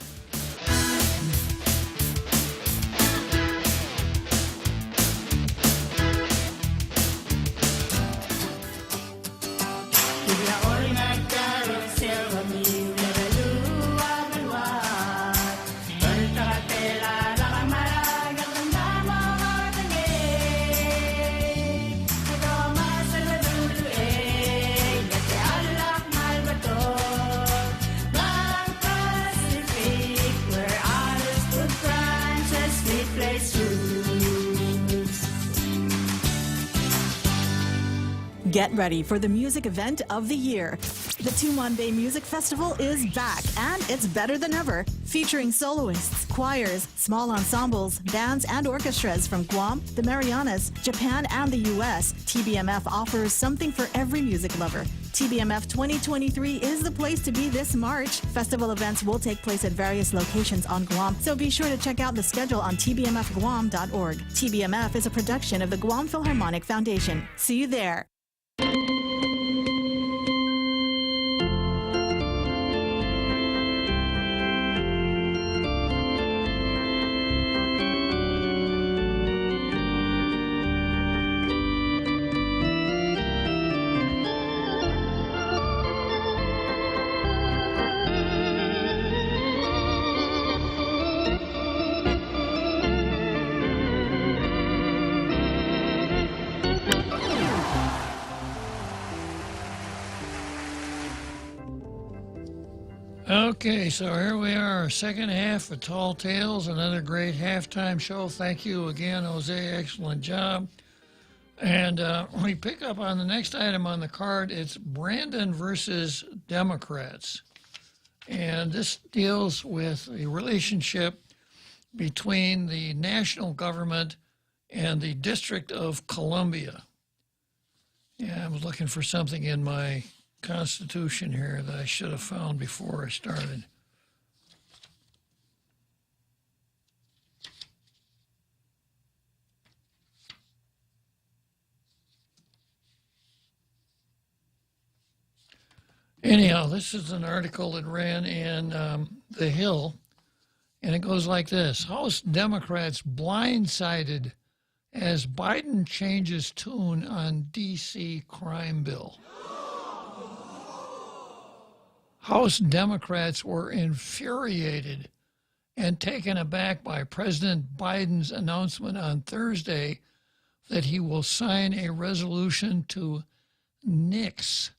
Get ready for the music event of the year. The Tumon Bay Music Festival is back, and it's better than ever. Featuring soloists, choirs, small ensembles, bands, and orchestras from Guam, the Marianas, Japan, and the U.S., TBMF offers something for every music lover. TBMF 2023 is the place to be this March. Festival events will take place at various locations on Guam, so be sure to check out the schedule on tbmfguam.org. TBMF is a production of the Guam Philharmonic Foundation. See you there. Okay, so here we are, second half of Tall Tales, another great halftime show. Thank you again, Jose. Excellent job. And we pick up on the next item on the card. It's Brandon versus Democrats. And this deals with a relationship between the national government and the District of Columbia. Yeah, I was looking for something in my Constitution here that I should have found before I started. Anyhow, this is an article that ran in The Hill, and it goes like this. House Democrats blindsided as Biden changes tune on D.C. crime bill. House Democrats were infuriated and taken aback by President Biden's announcement on Thursday that he will sign a resolution to nix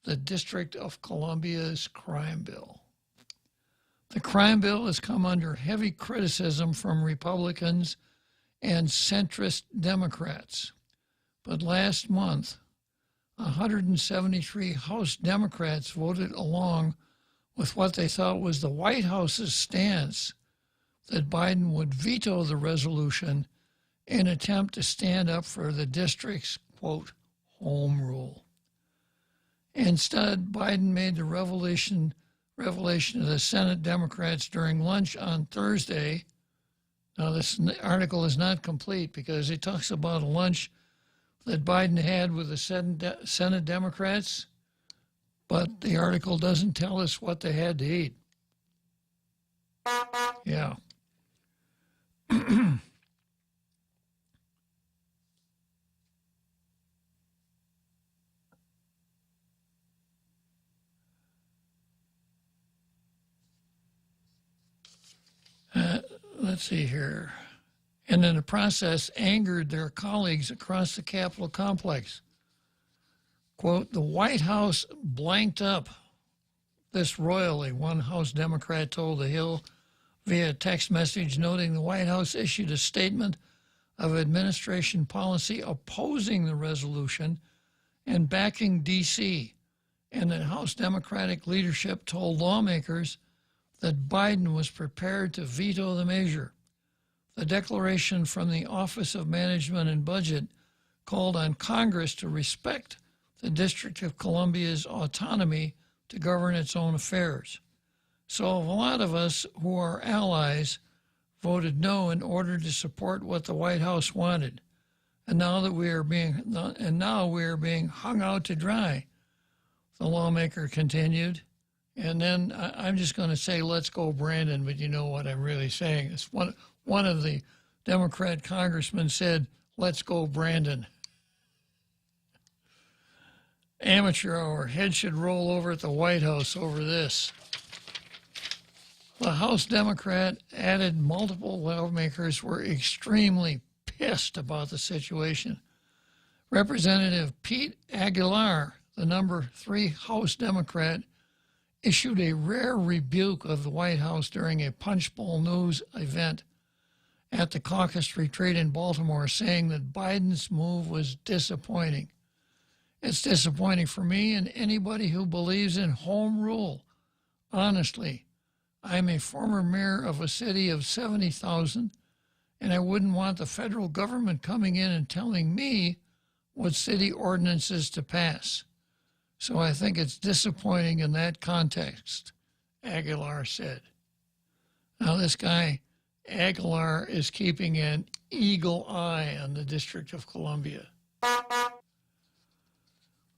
the District of Columbia's crime bill. The crime bill has come under heavy criticism from Republicans and centrist Democrats. But last month, 173 House Democrats voted along with what they thought was the White House's stance that Biden would veto the resolution in an attempt to stand up for the district's, quote, home rule. Instead, Biden made the revelation to the Senate Democrats during lunch on Thursday. Now, this article is not complete because it talks about a lunch that Biden had with the Senate Democrats, but the article doesn't tell us what they had to eat. Yeah. Let's see here. And in the process, angered their colleagues across the Capitol complex. Quote, the White House blanked up this royally, one House Democrat told The Hill via text message, noting the White House issued a statement of administration policy opposing the resolution and backing D.C., and that House Democratic leadership told lawmakers that Biden was prepared to veto the measure. The declaration from the Office of Management and Budget called on Congress to respect the District of Columbia's autonomy to govern its own affairs. So a lot of us who are allies voted no in order to support what the White House wanted. And now we are being hung out to dry, the lawmaker continued. And then I'm just going to say, let's go, Brandon, but you know what I'm really saying. It's one of the Democrat congressmen said, let's go, Brandon. Amateur hour. Head should roll over at the White House over this. The House Democrat added multiple lawmakers were extremely pissed about the situation. Representative Pete Aguilar, the number 3 House Democrat, issued a rare rebuke of the White House during a Punchbowl News event at the caucus retreat in Baltimore, saying that Biden's move was disappointing. It's disappointing for me and anybody who believes in home rule. Honestly, I'm a former mayor of a city of 70,000, and I wouldn't want the federal government coming in and telling me what city ordinances to pass. So I think it's disappointing in that context, Aguilar said. Now, this guy, Aguilar, is keeping an eagle eye on the District of Columbia.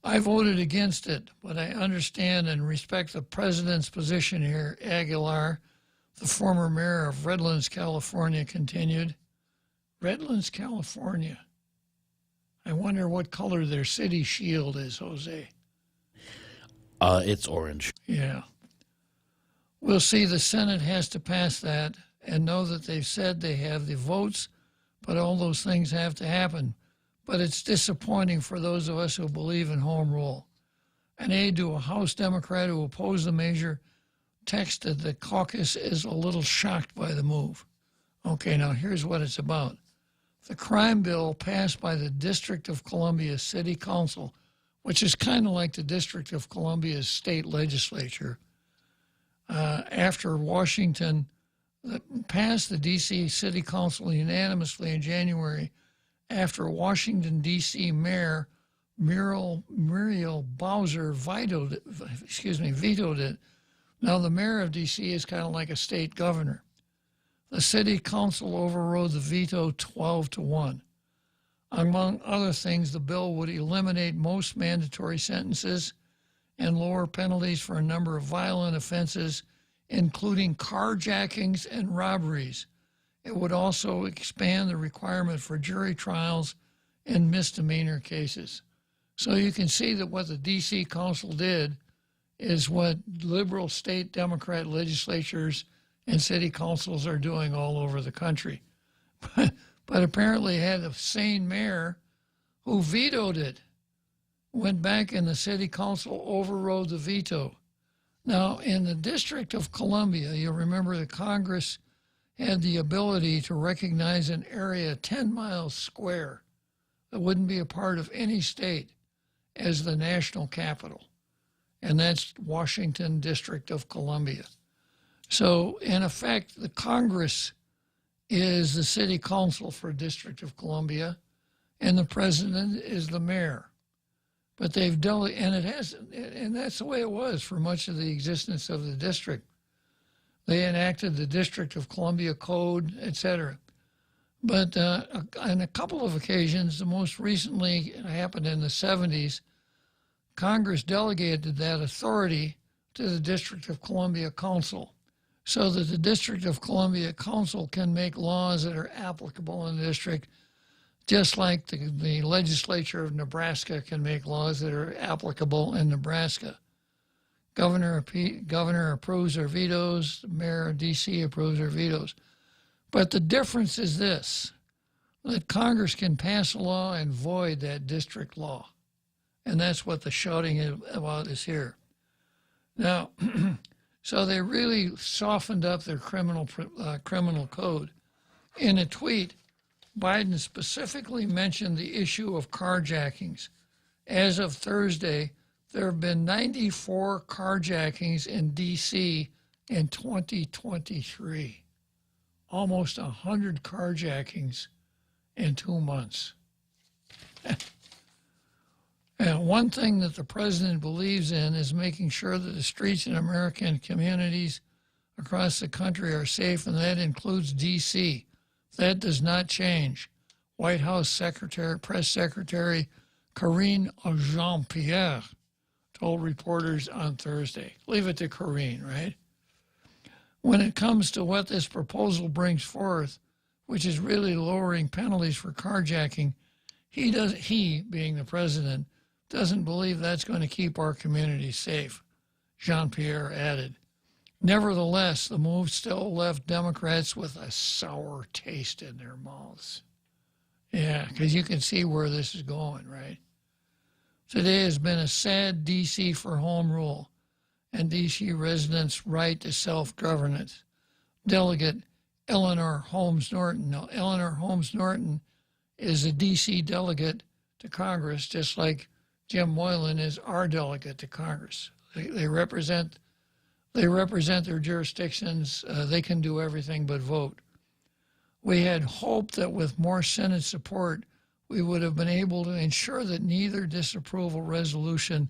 I voted against it, but I understand and respect the president's position here. Aguilar, the former mayor of Redlands, California, continued. Redlands, California. I wonder what color their city shield is, Jose. It's orange. Yeah. We'll see. The Senate has to pass that and know that they've said they have the votes, but all those things have to happen. But it's disappointing for those of us who believe in home rule. An aide to a House Democrat who opposed the measure texted the caucus is a little shocked by the move. Okay, now here's what it's about. The crime bill passed by the District of Columbia City Council, which is kind of like the District of Columbia's state legislature, after Washington passed the D.C. City Council unanimously in January, after Washington, D.C. Mayor Muriel Bowser vetoed it. Now the mayor of D.C. is kind of like a state governor. The city council overrode the veto 12-1. Among other things, the bill would eliminate most mandatory sentences and lower penalties for a number of violent offenses, including carjackings and robberies. It would also expand the requirement for jury trials in misdemeanor cases. So you can see that what the D.C. Council did is what liberal state Democrat legislatures and city councils are doing all over the country. But apparently had a sane mayor who vetoed it, went back and the city council overrode the veto. Now, in the District of Columbia, you'll remember the Congress had the ability to recognize an area 10 miles square that wouldn't be a part of any state as the national capital. And that's Washington, District of Columbia. So, in effect, the Congress is the city council for District of Columbia, and the president is the mayor. But they've and that's the way it was for much of the existence of the district. They enacted the District of Columbia Code, etc. But on a couple of occasions, the most recently happened in the 70s, Congress delegated that authority to the District of Columbia Council so that the District of Columbia Council can make laws that are applicable in the district, just like the legislature of Nebraska can make laws that are applicable in Nebraska. Governor approves or vetoes, the mayor of D.C. approves or vetoes. But the difference is this, that Congress can pass a law and void that district law. And that's what the shouting about is here. Now, so they really softened up their criminal code. In a tweet, Biden specifically mentioned the issue of carjackings. As of Thursday, there have been 94 carjackings in D.C. in 2023. Almost 100 carjackings in 2 months. And one thing that the president believes in is making sure that the streets in American communities across the country are safe, and that includes D.C. That does not change. White House Press Secretary Karine Jean-Pierre told reporters on Thursday. Leave it to Karine, right? When it comes to what this proposal brings forth, which is really lowering penalties for carjacking, he, being the president, doesn't believe that's going to keep our communities safe, Jean-Pierre added. Nevertheless, the move still left Democrats with a sour taste in their mouths. Yeah, because you can see where this is going, right? Today has been a sad D.C. for home rule and D.C. residents' right to self-governance. Delegate Eleanor Holmes Norton. Now, Eleanor Holmes Norton is a D.C. delegate to Congress, just like Jim Moylan is our delegate to Congress. They represent their jurisdictions. They can do everything but vote. We had hoped that with more Senate support, we would have been able to ensure that neither disapproval resolution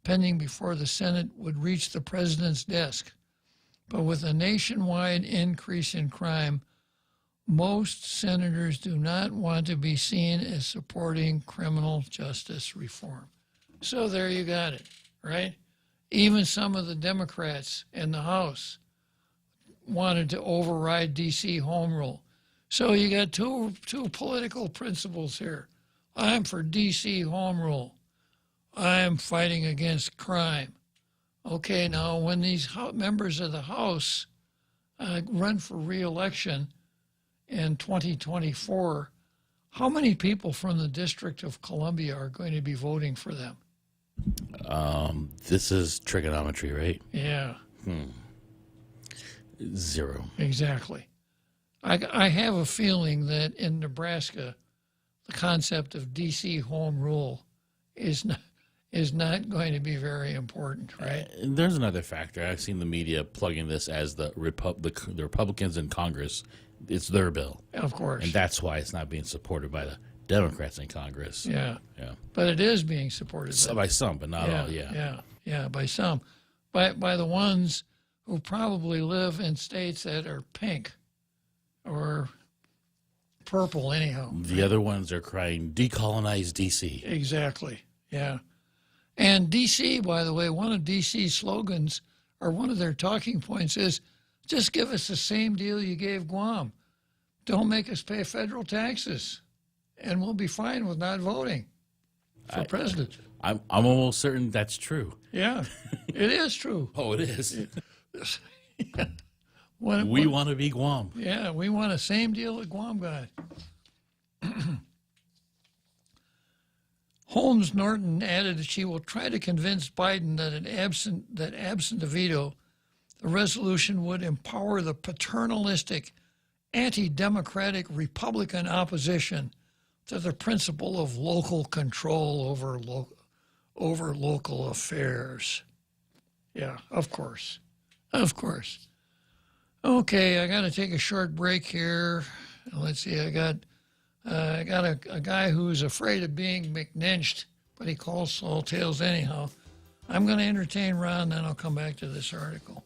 pending before the Senate would reach the president's desk. But with a nationwide increase in crime, most senators do not want to be seen as supporting criminal justice reform. So there you got it, right? Even some of the Democrats in the House wanted to override D.C. home rule. So you got two political principles here. I'm for D.C. home rule. I'm fighting against crime. Okay, now when these members of the House run for re-election in 2024, how many people from the District of Columbia are going to be voting for them? This is trigonometry, right? Yeah. 0. Exactly. I have a feeling that in Nebraska, the concept of D.C. home rule is not going to be very important, right? There's another factor. I've seen the media plugging this as the Republicans in Congress. It's their bill. Of course. And that's why it's not being supported by the Democrats in Congress. Yeah. Yeah. But it is being supported By some, but not all, Yeah, by some. By the ones who probably live in states that are pink or purple anyhow. The other ones are crying, decolonize D.C. Exactly, yeah. And D.C., by the way, one of D.C.'s slogans, or one of their talking points is, just give us the same deal you gave Guam. Don't make us pay federal taxes, and we'll be fine with not voting for president. I'm almost certain that's true. Yeah, it is true. Oh, it is. We want to be Guam. Yeah, we want the same deal that Guam got. Holmes Norton added that she will try to convince Biden that absent a veto, the resolution would empower the paternalistic, anti-democratic Republican opposition to the principle of local control over local affairs. Yeah, of course. Of course. Okay, I got to take a short break here. Let's see, I got a guy who's afraid of being McNinched, but he calls Tall Tales anyhow. I'm going to entertain Ron, then I'll come back to this article.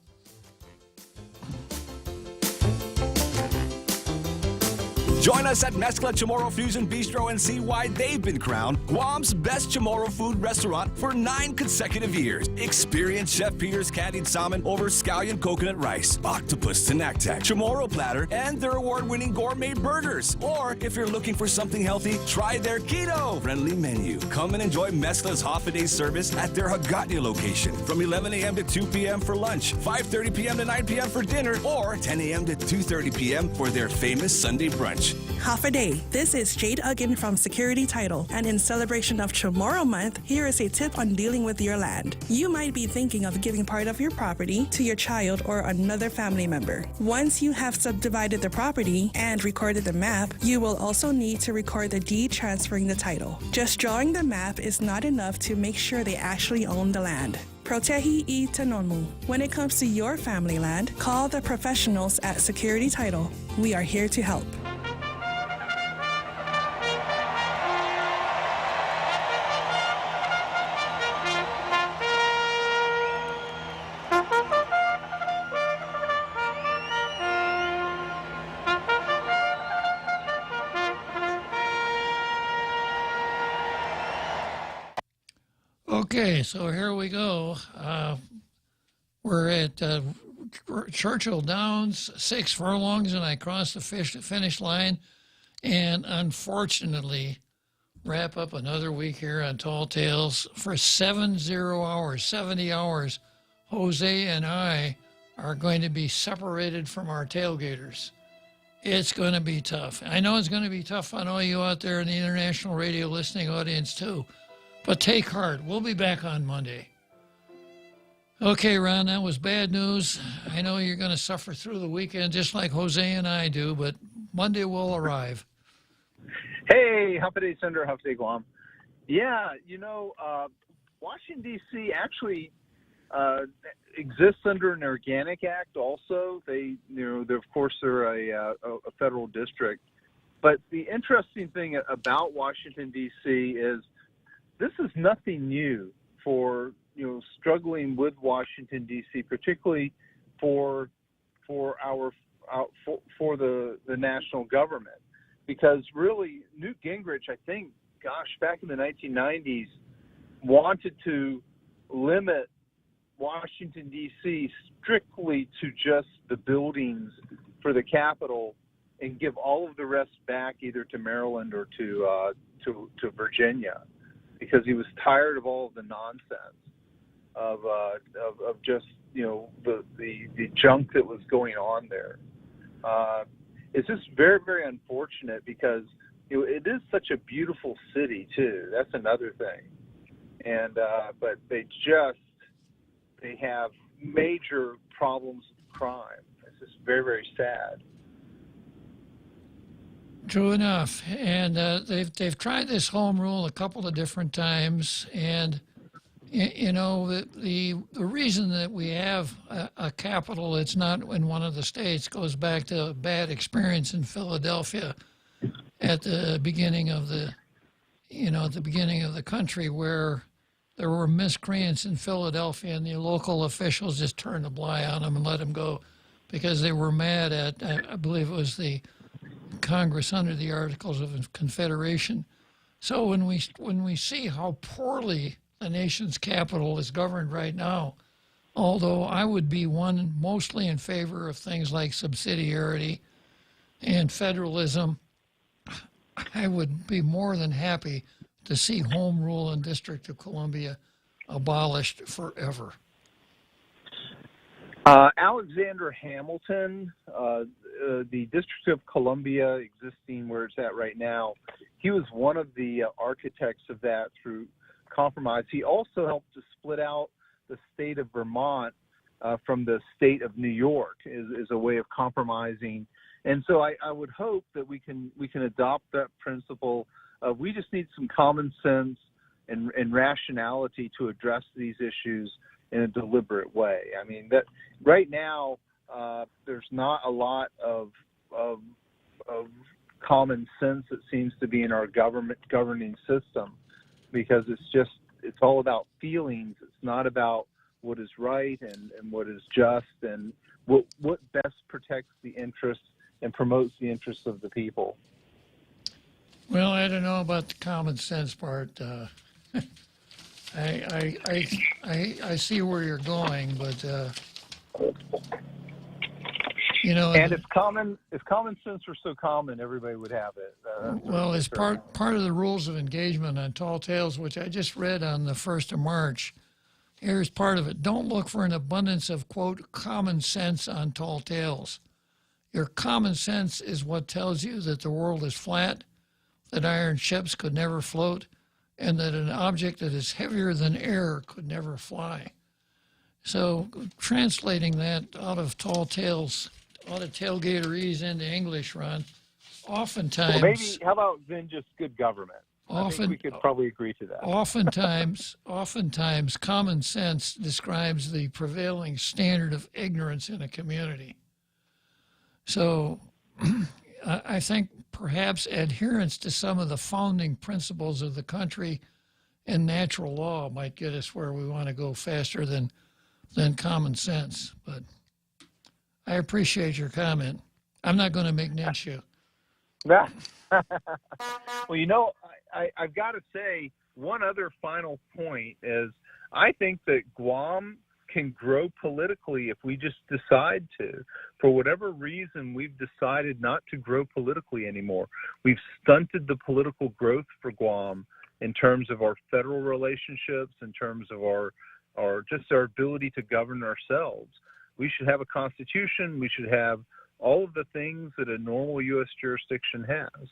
Join us at Mezcla Chamorro Fusion Bistro and see why they've been crowned Guam's best Chamorro food restaurant for 9 consecutive years. Experience Chef Peter's candied salmon over scallion coconut rice, octopus tinactac, Chamorro platter, and their award-winning gourmet burgers. Or if you're looking for something healthy, try their keto-friendly menu. Come and enjoy Mezcla's half-a-day service at their Hagåtña location from 11 a.m. to 2 p.m. for lunch, 5:30 p.m. to 9 p.m. for dinner, or 10 a.m. to 2:30 p.m. for their famous Sunday brunch. Half a day. This is Jade Uggan from Security Title, and in celebration of Chamorro Month, here is a tip on dealing with your land. You might be thinking of giving part of your property to your child or another family member. Once you have subdivided the property and recorded the map, you will also need to record the deed transferring the title. Just drawing the map is not enough to make sure they actually own the land. Protehi y Tanonmu. When it comes to your family land, call the professionals at Security Title. We are here to help. Okay, so here we go. We're at Churchill Downs, 6 furlongs, and I crossed the finish line. And unfortunately, wrap up another week here on Tall Tales for 70 hours. Jose and I are going to be separated from our tailgaters. It's going to be tough. I know it's going to be tough on all you out there in the international radio listening audience, too. But take heart. We'll be back on Monday. Okay, Ron, that was bad news. I know you're going to suffer through the weekend just like Jose and I do, but Monday will arrive. Hey, Hump Day Senator, Hump Day Guam. Yeah, Washington, D.C. actually exists under an Organic Act also. They, of course, they're a federal district. But the interesting thing about Washington, D.C. is this is nothing new for struggling with Washington D.C., particularly for the national government, because really Newt Gingrich, I think, back in the 1990s, wanted to limit Washington D.C. strictly to just the buildings for the Capitol and give all of the rest back either to Maryland or to Virginia, because he was tired of all of the nonsense of just the junk that was going on there. It's just very, very unfortunate, because it is such a beautiful city too. That's another thing. And but they have major problems with crime. It's just very, very sad. True enough, and they've tried this home rule a couple of different times, and the reason that we have a capital that's not in one of the states goes back to a bad experience in Philadelphia at the beginning of the country, where there were miscreants in Philadelphia, and the local officials just turned a blind eye on them and let them go because they were mad at, I believe it was the Congress under the Articles of Confederation. So when we see how poorly the nation's capital is governed right now, although I would be mostly in favor of things like subsidiarity and federalism, I would be more than happy to see home rule in District of Columbia abolished forever. Alexander Hamilton, the District of Columbia existing where it's at right now, he was one of the architects of that through compromise. He also helped to split out the state of Vermont from the state of New York is a way of compromising. And so I would hope that we can adopt that principle. We just need some common sense and rationality to address these issues in a deliberate way. I mean, that right now there's not a lot of common sense that seems to be in our governing system, because it's all about feelings. It's not about what is right and what is just and what best protects the interests and promotes the interests of the people. Well, I don't know about the common sense part. I see where you're going, but And if common sense were so common, everybody would have it. Well, it's part of the rules of engagement on Tall Tales, which I just read on the 1st of March. Here's part of it. Don't look for an abundance of, quote, common sense on Tall Tales. Your common sense is what tells you that the world is flat, that iron ships could never float, and that an object that is heavier than air could never fly. So translating that out of Tall Tales, out of tailgaterese into English, Ron, oftentimes... Well, maybe, how about then just good government? I think we could probably agree to that. Oftentimes, common sense describes the prevailing standard of ignorance in a community. So I think perhaps adherence to some of the founding principles of the country and natural law might get us where we want to go faster than common sense. But I appreciate your comment. I'm not going to McNinch you. Well, I've got to say, one other final point is I think that Guam can grow politically if we just decide to. For whatever reason, we've decided not to grow politically anymore. We've stunted the political growth for Guam in terms of our federal relationships, in terms of our ability to govern ourselves. We should have a constitution. We should have all of the things that a normal U.S. jurisdiction has.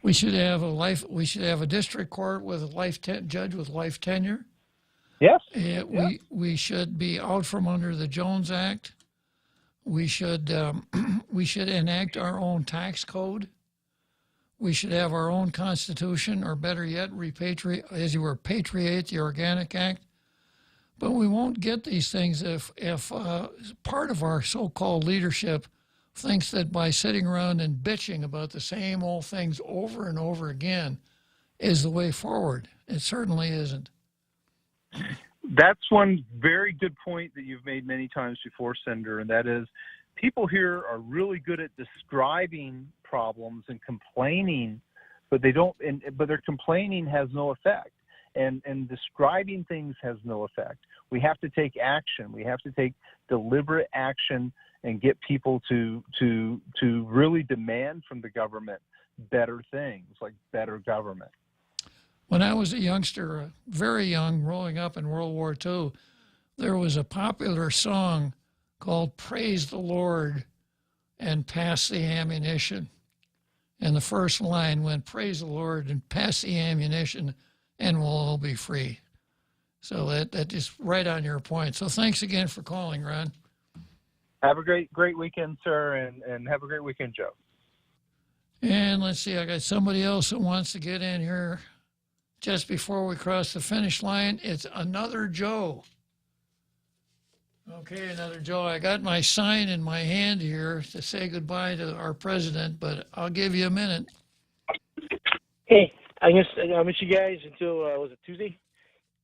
We should have a district court with a judge with life tenure. Yes. We should be out from under the Jones Act. We should enact our own tax code. We should have our own constitution, or better yet, repatriate the Organic Act. But we won't get these things if part of our so-called leadership thinks that by sitting around and bitching about the same old things over and over again is the way forward. It certainly isn't. That's one very good point that you've made many times before, Senator, and that is people here are really good at describing problems and complaining, but they don't. But their complaining has no effect, and describing things has no effect. We have to take action. We have to take deliberate action and get people to really demand from the government better things, like better government. When I was a youngster, very young, growing up in World War II, there was a popular song called Praise the Lord and Pass the Ammunition. And the first line went, Praise the Lord and pass the ammunition and we'll all be free. So that is right on your point. So thanks again for calling, Ron. Have a great weekend, sir, and have a great weekend, Joe. And let's see, I got somebody else that wants to get in here. Just before we cross the finish line, it's another Joe. Okay, another Joe. I got my sign in my hand here to say goodbye to our president, but I'll give you a minute. Hey, I guess I'll miss you guys until, was it Tuesday?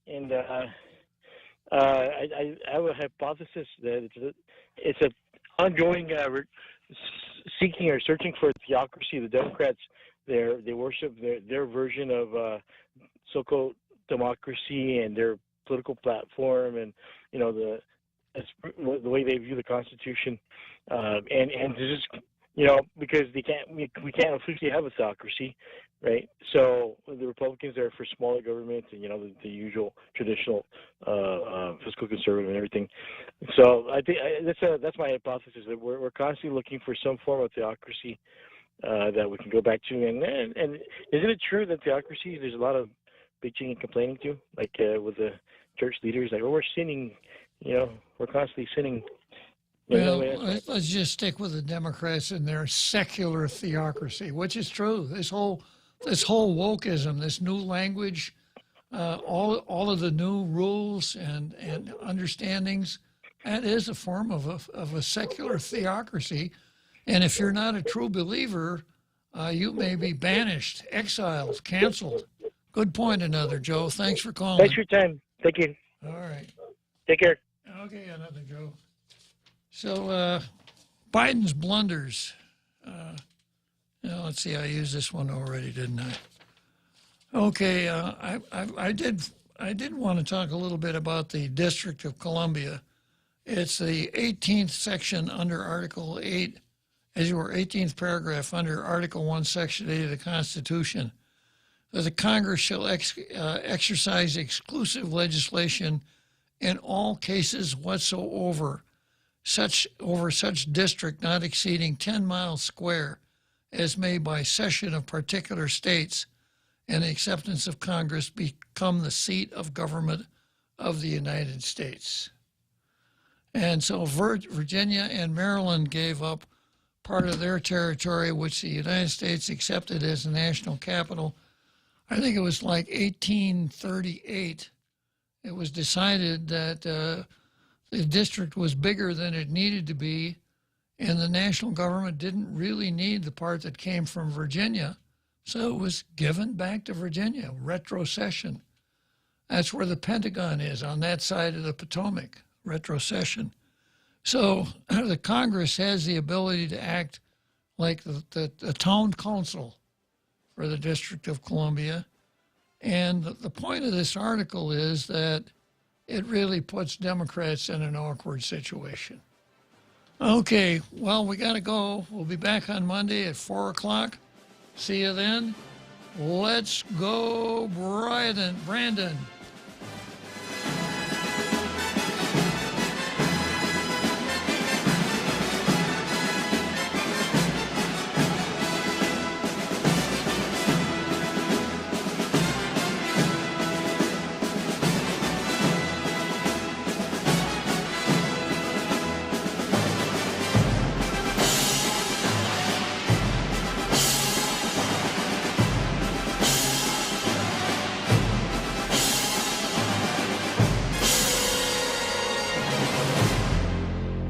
And I have a hypothesis that it's an ongoing seeking or searching for theocracy. The Democrats, they worship their version of so-called democracy and their political platform, and the way they view the Constitution, and just because we can't officially have a theocracy, right? So the Republicans are for smaller governments and the usual traditional fiscal conservative and everything. So I think that's my hypothesis, that we're constantly looking for some form of theocracy that we can go back to. And isn't it true that theocracy, there's a lot of bitching and complaining to, like with the church leaders, like, we're sinning, we're constantly sinning. Well, let's just stick with the Democrats and their secular theocracy, which is true. This whole wokeism, this new language, all of the new rules and understandings, that is a form of a secular theocracy. And if you're not a true believer, you may be banished, exiled, canceled. Good point, another Joe. Thanks for calling. Thanks for your time. Thank you. All right. Take care. Okay, another Joe. So Biden's blunders. Let's see, I used this one already, didn't I? Okay, I did want to talk a little bit about the District of Columbia. It's the 18th section under Article 8, as you were 18th paragraph under Article 1, Section 8 of the Constitution, that the Congress shall exercise exclusive legislation in all cases whatsoever, such district not exceeding 10 miles square, as may by cession of particular states and the acceptance of Congress become the seat of government of the United States. And so Virginia and Maryland gave up part of their territory, which the United States accepted as the national capital. I think it was like 1838. It was decided that the district was bigger than it needed to be, and the national government didn't really need the part that came from Virginia, so it was given back to Virginia, retrocession. That's where the Pentagon is, on that side of the Potomac, retrocession. So the Congress has the ability to act like the town council for the District of Columbia. And the point of this article is that it really puts Democrats in an awkward situation. Okay, well, we got to go. We'll be back on Monday at 4 o'clock. See you then. Let's go, Brandon.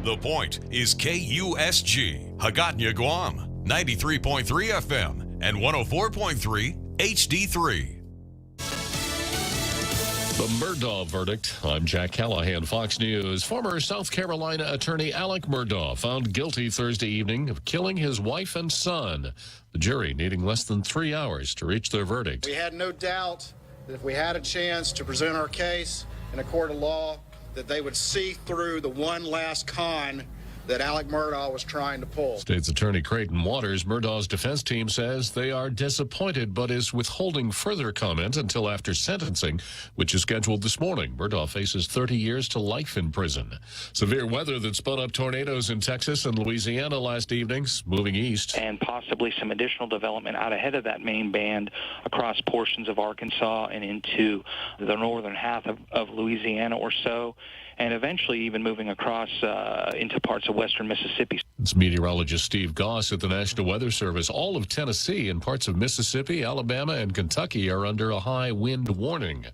The Point is KUSG, Hagåtña, Guam, 93.3 FM and 104.3 HD3. The Murdaugh verdict. I'm Jack Callahan, Fox News. Former South Carolina attorney Alec Murdaugh found guilty Thursday evening of killing his wife and son. The jury needing less than 3 hours to reach their verdict. We had no doubt that if we had a chance to present our case in a court of law, that they would see through the one last con that Alec Murdaugh was trying to pull. State's Attorney Creighton Waters, Murdaugh's defense team says they are disappointed but is withholding further comment until after sentencing, which is scheduled this morning. Murdaugh faces 30 years to life in prison. Severe weather that spun up tornadoes in Texas and Louisiana last evening, moving east. And possibly some additional development out ahead of that main band across portions of Arkansas and into the northern half of Louisiana or so, and eventually even moving across into parts of western Mississippi. It's meteorologist Steve Goss at the National Weather Service. All of Tennessee and parts of Mississippi, Alabama, and Kentucky are under a high wind warning.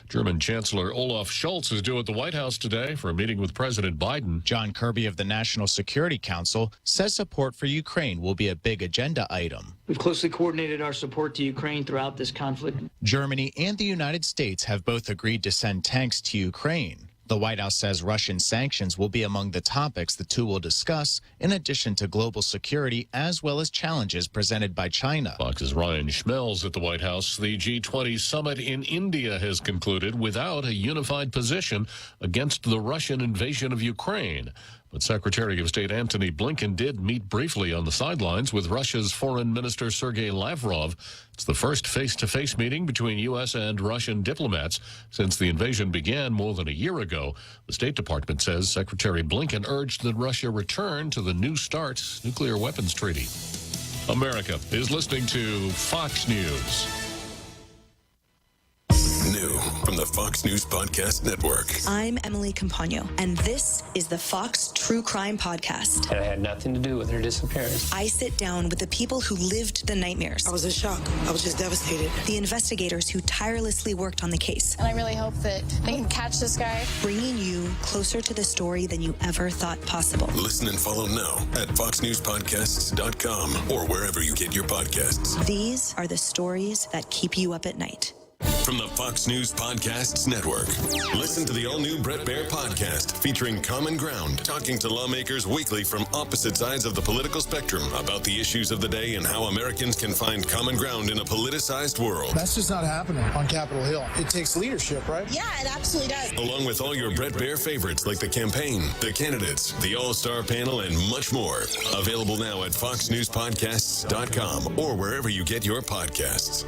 German Chancellor Olaf Scholz is due at the White House today for a meeting with President Biden. John Kirby of the National Security Council says support for Ukraine will be a big agenda item. We've closely coordinated our support to Ukraine throughout this conflict. Germany and the United States have both agreed to send tanks to Ukraine. The White House says Russian sanctions will be among the topics the two will discuss, in addition to global security as well as challenges presented by China. Fox's Ryan Schmelz at the White House. The G20 summit in India has concluded without a unified position against the Russian invasion of Ukraine. But Secretary of State Antony Blinken did meet briefly on the sidelines with Russia's Foreign Minister Sergei Lavrov. It's the first face-to-face meeting between U.S. and Russian diplomats since the invasion began more than a year ago. The State Department says Secretary Blinken urged that Russia return to the New START nuclear weapons treaty. America is listening to Fox News. New from the Fox News Podcast Network. I'm Emily Campagno, and this is the Fox True Crime Podcast. And I had nothing to do with her disappearance. I sit down with the people who lived the nightmares. I was in shock. I was just devastated. The investigators who tirelessly worked on the case. And I really hope that they can catch this guy. Bringing you closer to the story than you ever thought possible. Listen and follow now at foxnewspodcasts.com or wherever you get your podcasts. These are the stories that keep you up at night. From the Fox News Podcasts Network. Listen to the all-new Bret Baier podcast featuring Common Ground, talking to lawmakers weekly from opposite sides of the political spectrum about the issues of the day and how Americans can find common ground in a politicized world. That's just not happening on Capitol Hill. It takes leadership, right? Yeah, it absolutely does. Along with all your Bret Baier favorites like the campaign, the candidates, the all-star panel, and much more. Available now at foxnewspodcasts.com or wherever you get your podcasts.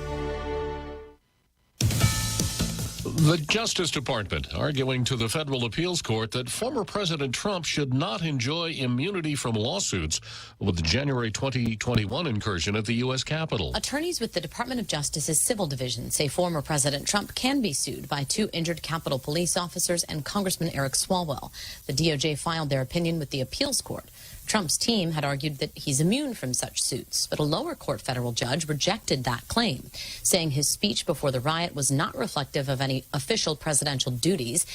The Justice Department arguing to the Federal Appeals Court that former President Trump should not enjoy immunity from lawsuits with the January 2021 incursion at the U.S. Capitol. Attorneys with the Department of Justice's Civil Division say former President Trump can be sued by 2 injured Capitol police officers and Congressman Eric Swalwell. The DOJ filed their opinion with the Appeals Court. Trump's team had argued that he's immune from such suits, but a lower court federal judge rejected that claim, saying his speech before the riot was not reflective of any official presidential duties